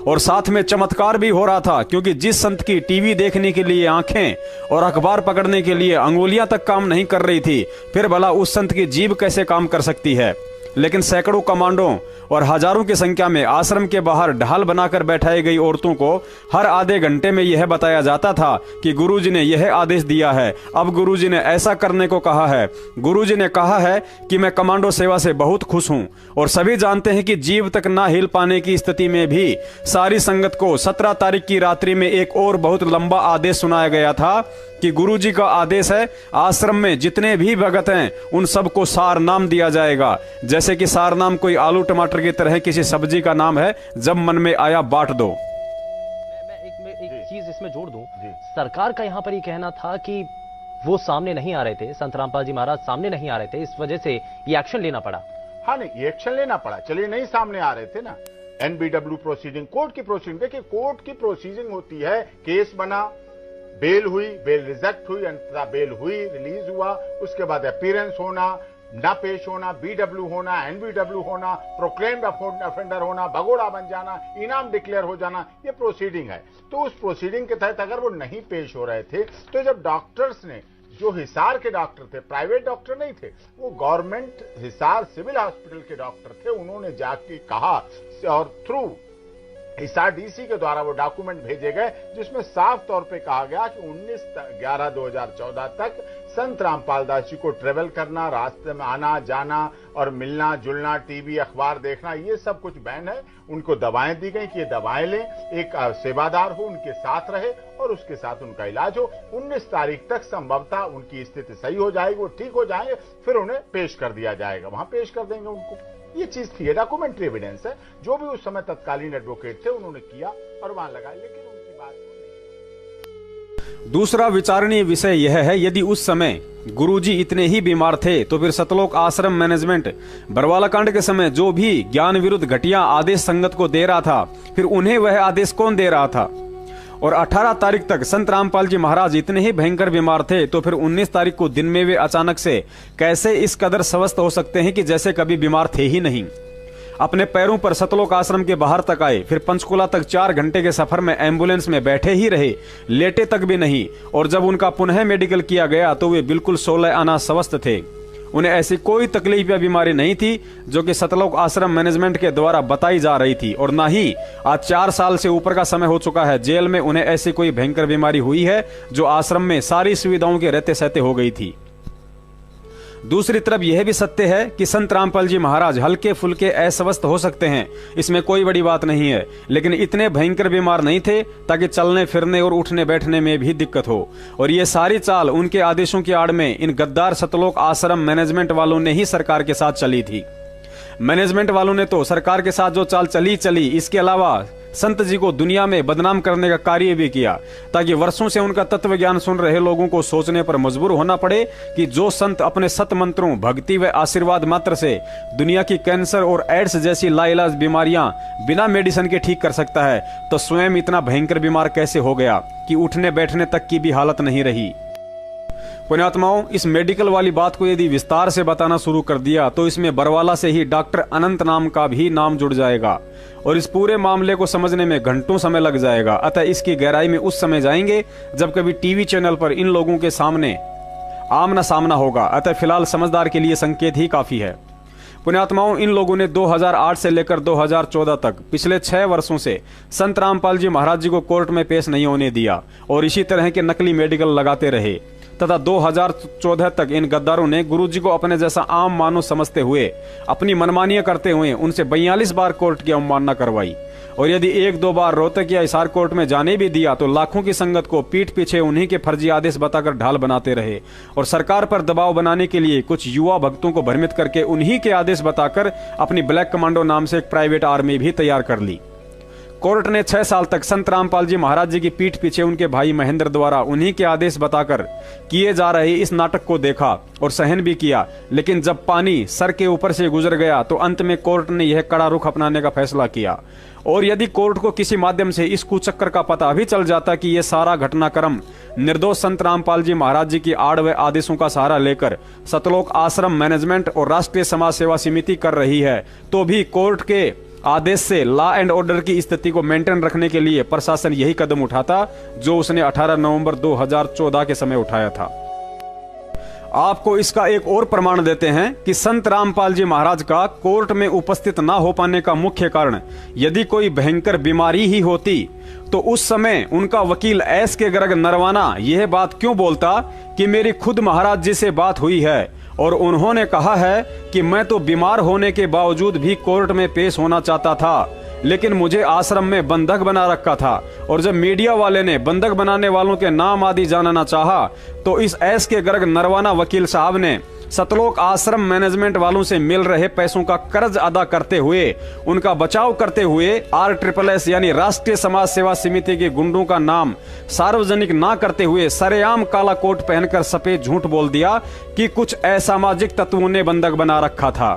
और साथ में चमत्कार भी हो रहा था, क्योंकि जिस संत की टीवी देखने के लिए आंखें और अखबार पकड़ने के लिए अंगुलियां तक काम नहीं कर रही थी, फिर भला उस संत की जीभ कैसे काम कर सकती है। लेकिन सैकड़ों कमांडों और हजारों की संख्या में आश्रम के बाहर ढाल बनाकर बैठाई गई औरतों को हर आधे घंटे में यह बताया जाता था कि गुरुजी ने यह आदेश दिया है, अब गुरुजी ने ऐसा करने को कहा है। गुरुजी ने कहा है कि मैं कमांडो सेवा से बहुत खुश हूं। और सभी जानते हैं कि जीव तक ना हिल पाने की स्थिति में भी सारी संगत को 17 तारीख की रात्रि में एक और बहुत लंबा आदेश सुनाया गया था कि गुरुजी का आदेश है, आश्रम में जितने भी भगत हैं उन सबको सार नाम दिया जाएगा। जैसे कि सार नाम कोई आलू टमाटर की तरह किसी सब्जी का नाम है, जब मन में आया बांट दो। मैं एक चीज इसमें जोड़ दूं, सरकार का यहाँ पर ये कहना था कि वो सामने नहीं आ रहे थे, संत रामपाल जी महाराज सामने नहीं आ रहे थे, इस वजह से ये एक्शन लेना पड़ा। हाँ नहीं, ये एक्शन लेना पड़ा, चलिए नहीं सामने आ रहे थे ना। NBW प्रोसीडिंग, कोर्ट की प्रोसीडिंग, देखिए कोर्ट की प्रोसीडिंग होती है, केस बना, बेल हुई, बेल रिजेक्ट हुई, अंततः बेल हुई, रिलीज हुआ, उसके बाद अपीयरेंस होना, ना पेश होना, BW होना, NBW होना, प्रोक्लेम्ड ऑफेंडर होना, भगोड़ा बन जाना, इनाम डिक्लेयर हो जाना, ये प्रोसीडिंग है। तो उस प्रोसीडिंग के तहत अगर वो नहीं पेश हो रहे थे, तो जब डॉक्टर्स ने, जो हिसार के डॉक्टर थे, प्राइवेट डॉक्टर नहीं थे, वो गवर्नमेंट हिसार सिविल हॉस्पिटल के डॉक्टर थे, उन्होंने जाके कहा और थ्रू हिसार DC के द्वारा वो डॉक्यूमेंट भेजे गए जिसमें साफ तौर पे कहा गया कि 19/11/2014 तक संत रामपाल दास जी को ट्रेवल करना, रास्ते में आना जाना और मिलना जुलना, टीवी अखबार देखना, ये सब कुछ बैन है। उनको दवाएं दी गई कि ये दवाएं लें, एक सेवादार हो उनके साथ रहे और उसके साथ उनका इलाज हो। 19 तारीख तक संभवतः उनकी स्थिति सही हो जाएगी, वो ठीक हो जाएंगे, फिर उन्हें पेश कर दिया जाएगा, वहां पेश कर देंगे उनको। ये चीज थी, डॉक्यूमेंट्री एविडेंस है, जो भी उस समय तत्कालीन एडवोकेट थे उन्होंने किया और वहां लगाया, लेकिन उनकी बात। दूसरा विचारणीय विषय यह है, यदि उस समय गुरुजी इतने ही बीमार थे तो फिर सतलोक आश्रम मैनेजमेंट बरवाला कांड के समय जो भी ज्ञान विरुद्ध घटिया आदेश संगत को दे रहा था, फिर उन्हें वह आदेश कौन दे रहा था। और 18 तारीख तक संत रामपाल जी महाराज इतने ही भयंकर बीमार थे, तो फिर 19 तारीख को दिन में वे अचानक से कैसे इस कदर स्वस्थ हो सकते हैं कि जैसे कभी बीमार थे ही नहीं। अपने पैरों पर सतलोक आश्रम के बाहर तक आए, फिर पंचकुला तक 4 घंटे के सफर में एम्बुलेंस में बैठे ही रहे, लेटे तक भी नहीं। और जब उनका पुनः मेडिकल किया गया तो वे बिल्कुल 16 आना स्वस्थ थे। उन्हें ऐसी कोई तकलीफ या बीमारी नहीं थी जो कि सतलोक आश्रम मैनेजमेंट के द्वारा बताई जा रही थी। और ना ही आज 4 साल से ऊपर का समय हो चुका है, जेल में उन्हें ऐसी कोई भयंकर बीमारी हुई है जो आश्रम में सारी सुविधाओं के रहते सहते हो गई थी। दूसरी तरफ यह भी सत्य है कि संत रामपाल जी महाराज हल्के फुल्के अस्वस्थ हो सकते हैं, इसमें कोई बड़ी बात नहीं है, लेकिन इतने भयंकर बीमार नहीं थे ताकि चलने फिरने और उठने बैठने में भी दिक्कत हो। और ये सारी चाल उनके आदेशों की आड़ में इन गद्दार सतलोक आश्रम मैनेजमेंट वालों ने ही सरकार के साथ चली थी। मैनेजमेंट वालों ने तो सरकार के साथ जो चाल चली, इसके अलावा संत जी को दुनिया में बदनाम करने का कार्य भी किया, ताकि वर्षों से उनका तत्व ज्ञान सुन रहे लोगों को सोचने पर मजबूर होना पड़े कि जो संत अपने सत मंत्रों, भक्ति व आशीर्वाद मात्र से दुनिया की कैंसर और एड्स जैसी लाइलाज बीमारियां बिना मेडिसिन के ठीक कर सकता है, तो स्वयं इतना भयंकर बीमार कैसे हो गया कि उठने बैठने तक की भी हालत नहीं रही। पुण्यात्माओं, इस मेडिकल वाली बात को यदि विस्तार से बताना शुरू कर दिया तो इसमें बरवाला से ही डॉक्टर अनंत नाम का भी नाम जुड़ जाएगा और इस पूरे मामले को समझने में घंटों समय लग जाएगा। अतः इसकी गहराई में उस समय जाएंगे जब कभी टीवी चैनल पर इन लोगों के सामने आमना सामना होगा। अतः फिलहाल समझदार के लिए संकेत ही काफी है। पुण्यात्माओं, इन लोगों ने 2008 से लेकर 2014 तक पिछले 6 वर्षों से संत रामपाल जी महाराज जी को कोर्ट में पेश नहीं होने दिया और इसी तरह के नकली मेडिकल लगाते रहे तथा 2014 तक इन गद्दारों ने गुरुजी को अपने जैसा आम मानव समझते हुए अपनी मनमानियां करते हुए उनसे 42 बार कोर्ट की अवमानना करवाई। और यदि 1-2 बार रोहतक या हिसार कोर्ट में जाने भी दिया तो लाखों की संगत को पीठ पीछे उन्हीं के फर्जी आदेश बताकर ढाल बनाते रहे और सरकार पर दबाव बनाने के लिए कुछ युवा भक्तों को भ्रमित करके उन्हीं के आदेश बताकर अपनी ब्लैक कमांडो नाम से एक प्राइवेट आर्मी भी तैयार कर ली। कोर्ट ने 6 साल तक संत रामपाल जी महाराज जी की पीठ पीछे उनके भाई महेंद्र द्वारा उन्हीं के आदेश बताकर किए जा रहे इस नाटक को देखा और सहन भी किया, लेकिन जब पानी सर के ऊपर से गुजर गया तो अंत में कोर्ट ने यह कड़ा रुख अपनाने का फैसला किया। और यदि कोर्ट को किसी माध्यम से इस कुचक्कर का पता भी चल जाता कि यह सारा घटनाक्रम निर्दोष संत रामपाल जी महाराज जी की आड़ व आदेशों का सहारा लेकर सतलोक आश्रम मैनेजमेंट और राष्ट्रीय समाज सेवा समिति कर रही है, तो भी कोर्ट के आदेश से लॉ एंड ऑर्डर की स्थिति को मेंटेन रखने के लिए प्रशासन यही कदम उठाता जो उसने 18 नवंबर 2014 के समय उठाया था। आपको इसका एक और प्रमाण देते हैं कि संत रामपाल जी महाराज का कोर्ट में उपस्थित ना हो पाने का मुख्य कारण यदि कोई भयंकर बीमारी ही होती तो उस समय उनका वकील एस के गर्ग नरवाना यह बात क्यों बोलता कि मेरी खुद महाराज जी से बात हुई है और उन्होंने कहा है कि मैं तो बीमार होने के बावजूद भी कोर्ट में पेश होना चाहता था, लेकिन मुझे आश्रम में बंधक बना रखा था। और जब मीडिया वाले ने बंधक बनाने वालों के नाम आदि जानना चाहा तो इस एस के गर्ग नरवाना वकील साहब ने सतलोक आश्रम मैनेजमेंट वालों से मिल रहे पैसों का कर्ज अदा करते हुए उनका बचाव करते हुए RSSS यानी राष्ट्रीय समाज सेवा समिति के गुंडों का नाम सार्वजनिक ना करते हुए सरेआम काला कोट पहनकर सफेद झूठ बोल दिया कि कुछ असामाजिक तत्वों ने बंधक बना रखा था।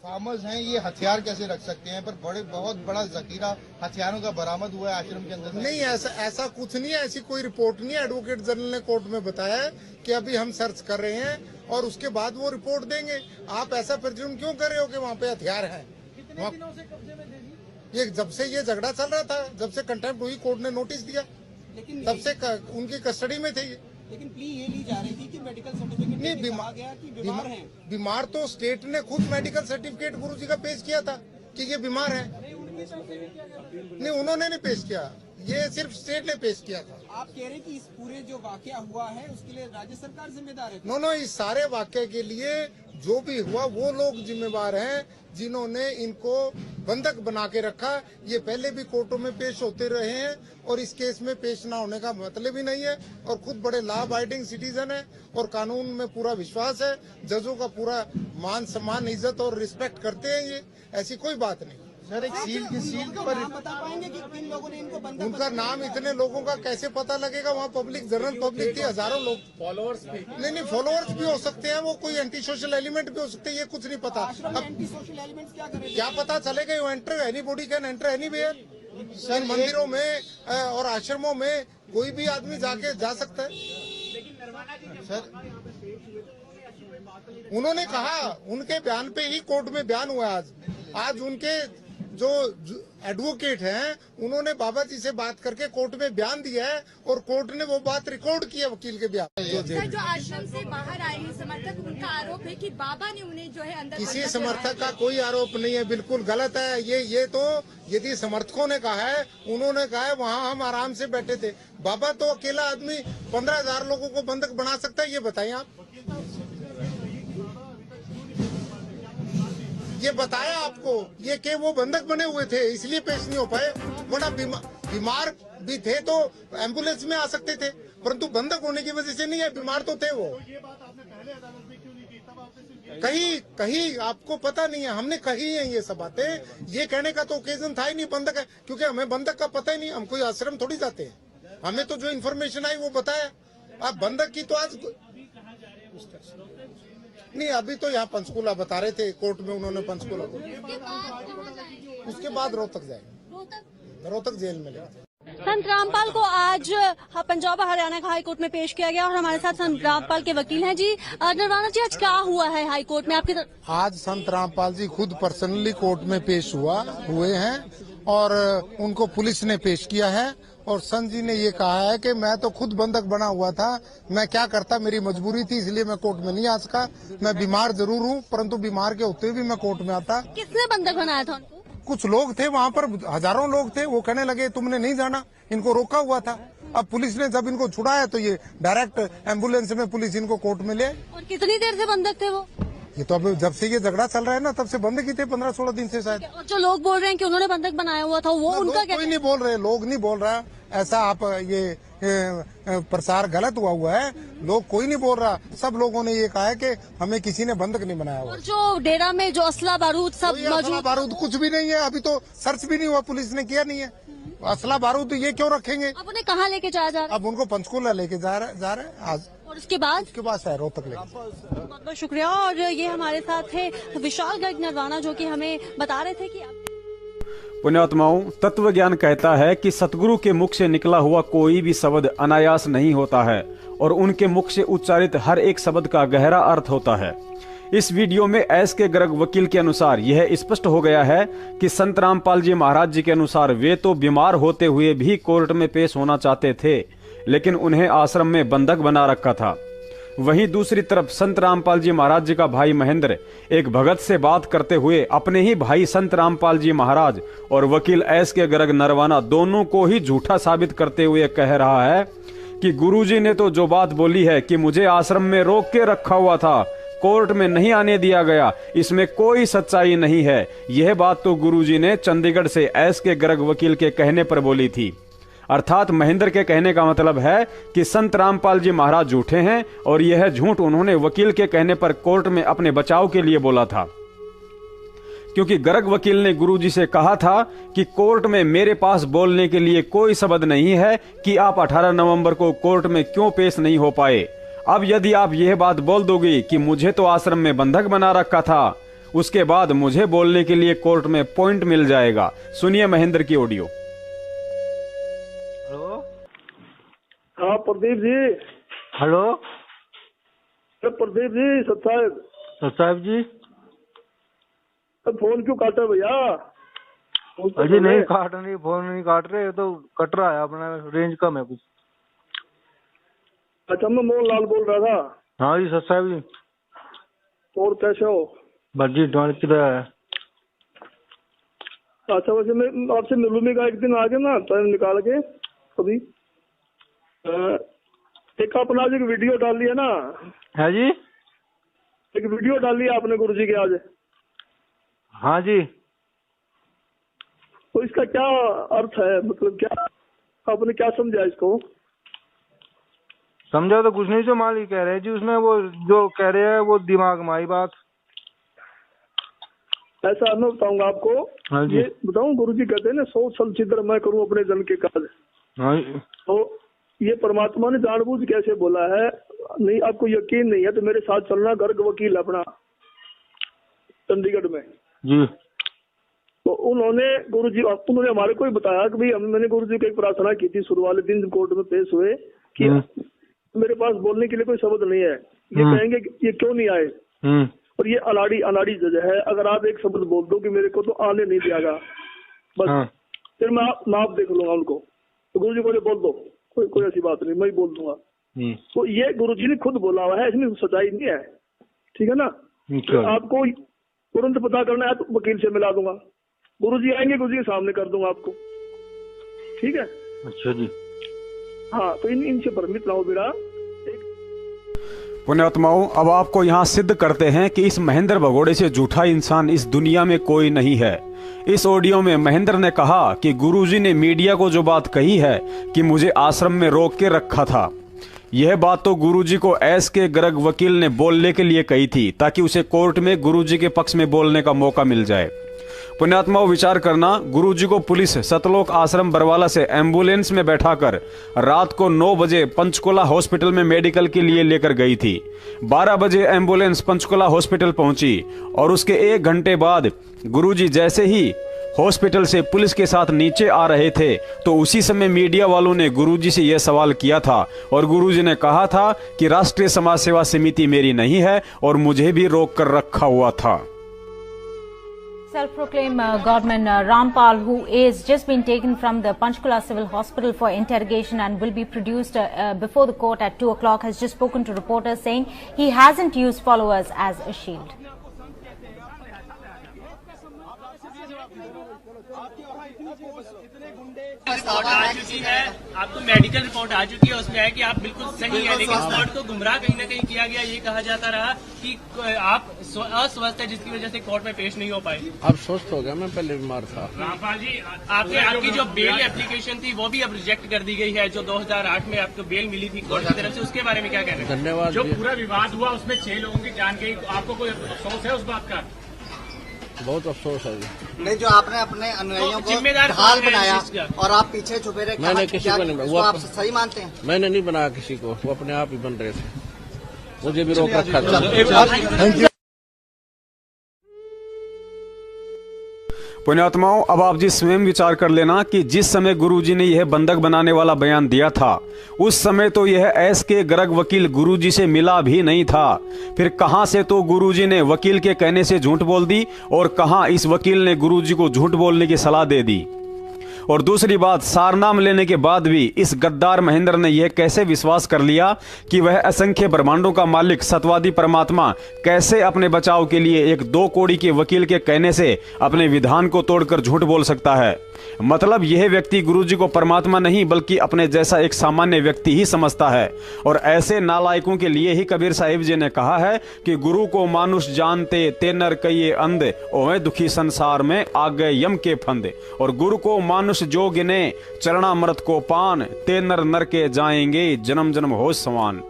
फार्मर्स हैं, ये हथियार कैसे रख सकते हैं? पर बहुत बड़ा जखीरा हथियारों का बरामद हुआ है आश्रम के अंदर। नहीं, ऐसा कुछ नहीं है, ऐसी कोई रिपोर्ट नहीं है। एडवोकेट जनरल ने कोर्ट में बताया है कि अभी हम सर्च कर रहे हैं और उसके बाद वो रिपोर्ट देंगे। आप ऐसा प्रिज्यूम क्यों कर रहे हो कि वहाँ पे हथियार है? ये जब से ये झगड़ा चल रहा था, जब से कंटेम्प्ट हुई, कोर्ट ने नोटिस दिया, तब से उनकी कस्टडी में थे। लेकिन प्ली ये ली जा रही थी कि मेडिकल सर्टिफिकेट नहीं, बीमार हैं। बीमार तो स्टेट ने खुद मेडिकल सर्टिफिकेट गुरुजी का पेश किया था कि ये बीमार है। नहीं, उन्होंने नहीं पेश किया, ये सिर्फ स्टेट ने पेश किया था। आप कह रहे हैं कि इस पूरे जो वाकया हुआ है उसके लिए राज्य सरकार जिम्मेदार है? नो, इस सारे वाकये के लिए जो भी हुआ वो लोग जिम्मेवार हैं जिन्होंने इनको बंधक बना के रखा। ये पहले भी कोर्टों में पेश होते रहे हैं और इस केस में पेश ना होने का मतलब ही नहीं है। और खुद बड़े लॉ अबाइडिंग सिटीजन है और कानून में पूरा विश्वास है। जजों का पूरा मान सम्मान, इज्जत और रिस्पेक्ट करते हैं। ये ऐसी कोई बात नहीं। सर, एक सील पर बता पाएंगे कि किन लोगों ने इनको बंधक? उनका नाम इतने लोगों का कैसे पता लगेगा? वहाँ पब्लिक, जनरल पब्लिक थी, हजारों लोग। फॉलोअर्स भी नहीं, फॉलोअर्स भी हो सकते हैं, वो कोई एंटी सोशल एलिमेंट भी हो सकते हैं, ये कुछ नहीं पता। एंटी सोशल एलिमेंट्स क्या करेंगे? क्या पता चलेगा? You enter, anybody can enter anywhere. Sir, मंदिरों में और आश्रमों में कोई भी आदमी जा सकता है। सर, उन्होंने कहा, उनके बयान पे ही कोर्ट में बयान हुआ। आज उनके जो एडवोकेट हैं उन्होंने बाबा जी से बात करके कोर्ट में बयान दिया है और कोर्ट ने वो बात रिकॉर्ड की है वकील के बयान। जो आश्रम से बाहर आए हैं समर्थक, उनका आरोप है कि बाबा ने उन्हें जो है अंदर। किसी समर्थक का कोई आरोप नहीं है, बिल्कुल गलत है ये तो यदि समर्थकों ने कहा है, उन्होंने कहा है वहाँ हम आराम से बैठे थे। बाबा तो अकेला आदमी 15,000 लोगों को बंधक बना सकता है, ये बताइए आप। ये बताया आपको ये कि वो बंधक बने हुए थे इसलिए पेश नहीं हो पाए, वरना बीमार भी थे तो एम्बुलेंस में आ सकते थे, परंतु बंधक होने की वजह से नहीं है, बीमार तो थे वो। कहीं आपको पता नहीं है, हमने कही है ये सब बातें। ये कहने का तो ओकेजन था ही नहीं बंधक है, क्योंकि हमें बंधक का पता ही नहीं, हम कोई आश्रम थोड़ी जाते हैं। हमें तो जो इन्फॉर्मेशन आई वो बताया। अब बंधक की तो आज नहीं, अभी तो यहाँ पंचकूला बता रहे थे, कोर्ट में उन्होंने पंचकूला, उसके बाद रोहतक जाएंगे, रोहतक जेल में ले। संत रामपाल को आज पंजाब हरियाणा का हाई कोर्ट में पेश किया गया और हमारे साथ संत रामपाल के वकील हैं। जी नरवाना जी, आज क्या हुआ है हाई कोर्ट में आपकी तरफ? आज संत रामपाल जी खुद पर्सनली कोर्ट में पेश हुए हैं और उनको पुलिस ने पेश किया है। और संत जी ने ये कहा है कि मैं तो खुद बंधक बना हुआ था, मैं क्या करता, मेरी मजबूरी थी इसलिए मैं कोर्ट में नहीं आ सका। मैं बीमार जरूर हूँ, परंतु बीमार के होते हुए भी मैं कोर्ट में आता। किसने बंधक बनाया था उनको? कुछ लोग थे वहाँ पर, हजारों लोग थे। वो कहने लगे तुमने नहीं जाना, इनको रोका हुआ था। अब पुलिस ने जब इनको छुड़ाया तो ये डायरेक्ट एम्बुलेंस में पुलिस इनको कोर्ट में ले। और कितनी देर से बंधक थे वो? ये तो अब जब से ये झगड़ा चल रहा है ना, तब से बंधक ही थे, 15-16 दिन से शायद। और जो लोग बोल रहे हैं कि उन्होंने बंधक बनाया हुआ था, वो उनका क्या? कोई नहीं बोल रहे, लोग नहीं बोल रहा है। ऐसा आप ये प्रसार गलत हुआ है। लोग कोई नहीं बोल रहा, सब लोगों ने ये कहा है कि हमें किसी ने बंधक नहीं बनाया हुआ। और जो डेरा में जो असला बारूद सब मौजूद, बारूद कुछ भी नहीं है, अभी तो सर्च भी नहीं हुआ, पुलिस ने किया नहीं है। असला बारूद ये क्यों रखेंगे? अब उन्हें कहाँ लेके जाया जा रहा है? अब उनको पंचकूला लेके जा रहे हैं आज, और उसके बाद शहरों तक लेके। बहुत बहुत शुक्रिया। और ये हमारे साथ थे विशाल गर्ग नरवाना, जो कि हमें बता रहे थे कि पुण्यात्माओं, तत्व ज्ञान कहता है कि सतगुरु के मुख से निकला हुआ कोई भी शब्द अनायास नहीं होता है और उनके मुख से उच्चारित हर एक शब्द का गहरा अर्थ होता है। इस वीडियो में एस के गर्ग वकील के अनुसार यह स्पष्ट हो गया है कि संत रामपाल जी महाराज जी के अनुसार वे तो बीमार होते हुए भी कोर्ट में पेश होना चाहते थे, लेकिन उन्हें आश्रम में बंधक बना रखा था। वहीं दूसरी तरफ संत रामपाल जी महाराज जी का भाई महेंद्र एक भगत से बात करते हुए अपने ही भाई संत रामपाल जी महाराज और वकील एस के गर्ग नरवाना दोनों को ही झूठा साबित करते हुए कह रहा है कि गुरुजी ने तो जो बात बोली है कि मुझे आश्रम में रोक के रखा हुआ था, कोर्ट में नहीं आने दिया गया, इसमें कोई सच्चाई नहीं है। यह बात तो गुरुजी ने चंडीगढ़ से एस के गर्ग वकील के कहने पर बोली थी। अर्थात महेंद्र के कहने का मतलब है कि संत रामपाल जी महाराज झूठे हैं और यह झूठ उन्होंने वकील के कहने पर कोर्ट में अपने बचाव के लिए बोला था, क्योंकि गर्ग वकील ने गुरुजी से कहा था कि कोर्ट में मेरे पास बोलने के लिए कोई सबद नहीं है कि आप 18 नवंबर को कोर्ट में क्यों पेश नहीं हो पाए। अब यदि आप यह बात बोल दोगे कि मुझे तो आश्रम में बंधक बना रखा था, उसके बाद मुझे बोलने के लिए कोर्ट में पॉइंट मिल जाएगा। सुनिए महेंद्र की ऑडियो। हाँ प्रदीप जी। हेलो प्रदीप जी, साहब जी। फोन क्यों काटा भैया? अजी नहीं काट नहीं, फोन नहीं काट रहे, तो कट रहा है, अपना रेंज कम है कुछ। अच्छा, मैं मोहन लाल बोल रहा था। हाँ जी साहब जी। और कैसे हो? बस जी किधर है? अच्छा, वैसे मैं आपसे मिलूंगा एक दिन आगे ना, टाइम निकाल के कभी। एक अपना आज एक वीडियो डाल दिया ना? है जी, एक वीडियो डाल दिया आपने गुरुजी के आज। हाँ जी। तो इसका क्या अर्थ है, मतलब क्या आपने क्या समझा इसको? समझा तो कुछ नहीं, जो मालिक कह रहे हैं जी उसमें, वो जो कह रहे हैं वो दिमाग में आई बात। ऐसा मैं बताऊंगा आपको। हाँ जी। ये बताऊं, गुरुजी कहते हैं ना, 100 साल छिद्र मैं करूं अपने जन के काज। हाँ जी। तो ये परमात्मा ने जानबूझ कैसे बोला है? नहीं, आपको यकीन नहीं है तो मेरे साथ चलना, गर्ग वकील अपना चंडीगढ़ में जी। तो उन्होंने हमारे को ही बताया कि भाई मैंने गुरुजी को एक प्रार्थना की थी शुरू वाले दिन कोर्ट में पेश हुए कि मेरे पास बोलने के लिए कोई शब्द नहीं है, ये कहेंगे कि ये क्यों नहीं आए। और ये अनाड़ी जज है, अगर आप एक शब्द बोल दो कि मेरे को तो आने नहीं दिया गया, बस फिर मैं आप देख लूंगा उनको। तो गुरुजी बोले बोल दो, कोई ऐसी बात नहीं, मैं ही बोल दूंगा। तो ये गुरुजी ने खुद बोला हुआ है, इसमें सच्चाई नहीं है, ठीक है ना? तो आपको तुरंत पता करना है तो वकील से मिला दूंगा, गुरुजी आएंगे, गुरुजी के सामने कर दूंगा आपको, ठीक है? अच्छा जी। हाँ, तो इनसे भ्रमित ना हो बेटा। पुण्यात्माओं, अब आपको यहाँ सिद्ध करते हैं कि इस महेंद्र भगोड़े से झूठा इंसान इस दुनिया में कोई नहीं है। इस ऑडियो में महेंद्र ने कहा कि गुरुजी ने मीडिया को जो बात कही है कि मुझे आश्रम में रोक के रखा था, यह बात तो गुरुजी को एस के गर्ग वकील ने बोलने के लिए कही थी, ताकि उसे कोर्ट में गुरुजी के पक्ष में बोलने का मौका मिल जाए। पुण्यात्माओं, विचार करना, गुरुजी को पुलिस सतलोक आश्रम बरवाला से एम्बुलेंस में बैठाकर रात को 9 बजे पंचकुला हॉस्पिटल में मेडिकल के लिए लेकर गई थी। 12 बजे एम्बुलेंस पंचकुला हॉस्पिटल पहुंची और उसके 1 घंटे बाद गुरुजी जैसे ही हॉस्पिटल से पुलिस के साथ नीचे आ रहे थे तो उसी समय मीडिया वालों ने गुरुजी से यह सवाल किया था और गुरुजी ने कहा था कि राष्ट्रीय समाज सेवा समिति मेरी नहीं है और मुझे भी रोक कर रखा हुआ था। Self-proclaimed Godman Rampal, who is just been taken from the Panchkula Civil Hospital for interrogation and will be produced before the court at 2 o'clock, has just spoken to reporters saying he hasn't used followers as a shield. Report आ चुकी है, आपको मेडिकल रिपोर्ट आ चुकी है, उसमें है कि आप बिल्कुल सही है, लेकिन कोर्ट को गुमराह कहीं न कहीं किया गया। ये कहा जाता रहा कि आप अस्वस्थ है, जिसकी वजह से कोर्ट में पेश नहीं हो पाए। अब स्वस्थ हो गया, मैं पहले बीमार था। रामपाल जी, आपकी जो बेल एप्लीकेशन थी वो भी अब रिजेक्ट कर दी गई है, जो 2008 में आपको बेल मिली थी कोर्ट की तरफ से, उसके बारे में क्या कहना है? धन्यवाद। जो पूरा विवाद हुआ उसमें 6 लोगों की जान गई, आपको कोई अफसोस है उस बात का? बहुत अफसोस है जी। नहीं, जो आपने अपने अनुयायियों को जिम्मेदार ढाल बनाया और आप पीछे छुपे रहे, मैंने किसी को नहीं, वो आप सही मानते हैं? मैंने नहीं बनाया किसी को, वो अपने आप ही बन रहे थे, मुझे भी रोक रखा था। पुण्यात्माओं, अब आप जी स्वयं विचार कर लेना कि जिस समय गुरुजी ने यह बंधक बनाने वाला बयान दिया था, उस समय तो यह एस के गर्ग वकील गुरुजी से मिला भी नहीं था। फिर कहां से तो गुरुजी ने वकील के कहने से झूठ बोल दी और कहां इस वकील ने गुरुजी को झूठ बोलने की सलाह दे दी। और दूसरी बात, सारनाम लेने के बाद भी इस गद्दार महेंद्र ने यह कैसे विश्वास कर लिया कि वह असंख्य ब्रह्मांडों का मालिक सत्यवादी परमात्मा कैसे अपने बचाव के लिए एक 2 कौड़ी के वकील के कहने से अपने विधान को तोड़कर झूठ बोल सकता है। मतलब यह व्यक्ति गुरुजी को परमात्मा नहीं बल्कि अपने जैसा एक सामान्य व्यक्ति ही समझता है। और ऐसे नालायकों के लिए ही कबीर साहिब जी ने कहा है कि गुरु को मानुष जानते ते नर कहिए अंध, ओए दुखी संसार में आ गए यम के फंद। और गुरु को मानुष जो गिने चरणामृत को पान, ते नर नर के जाएंगे जन्म जन्म हो समान।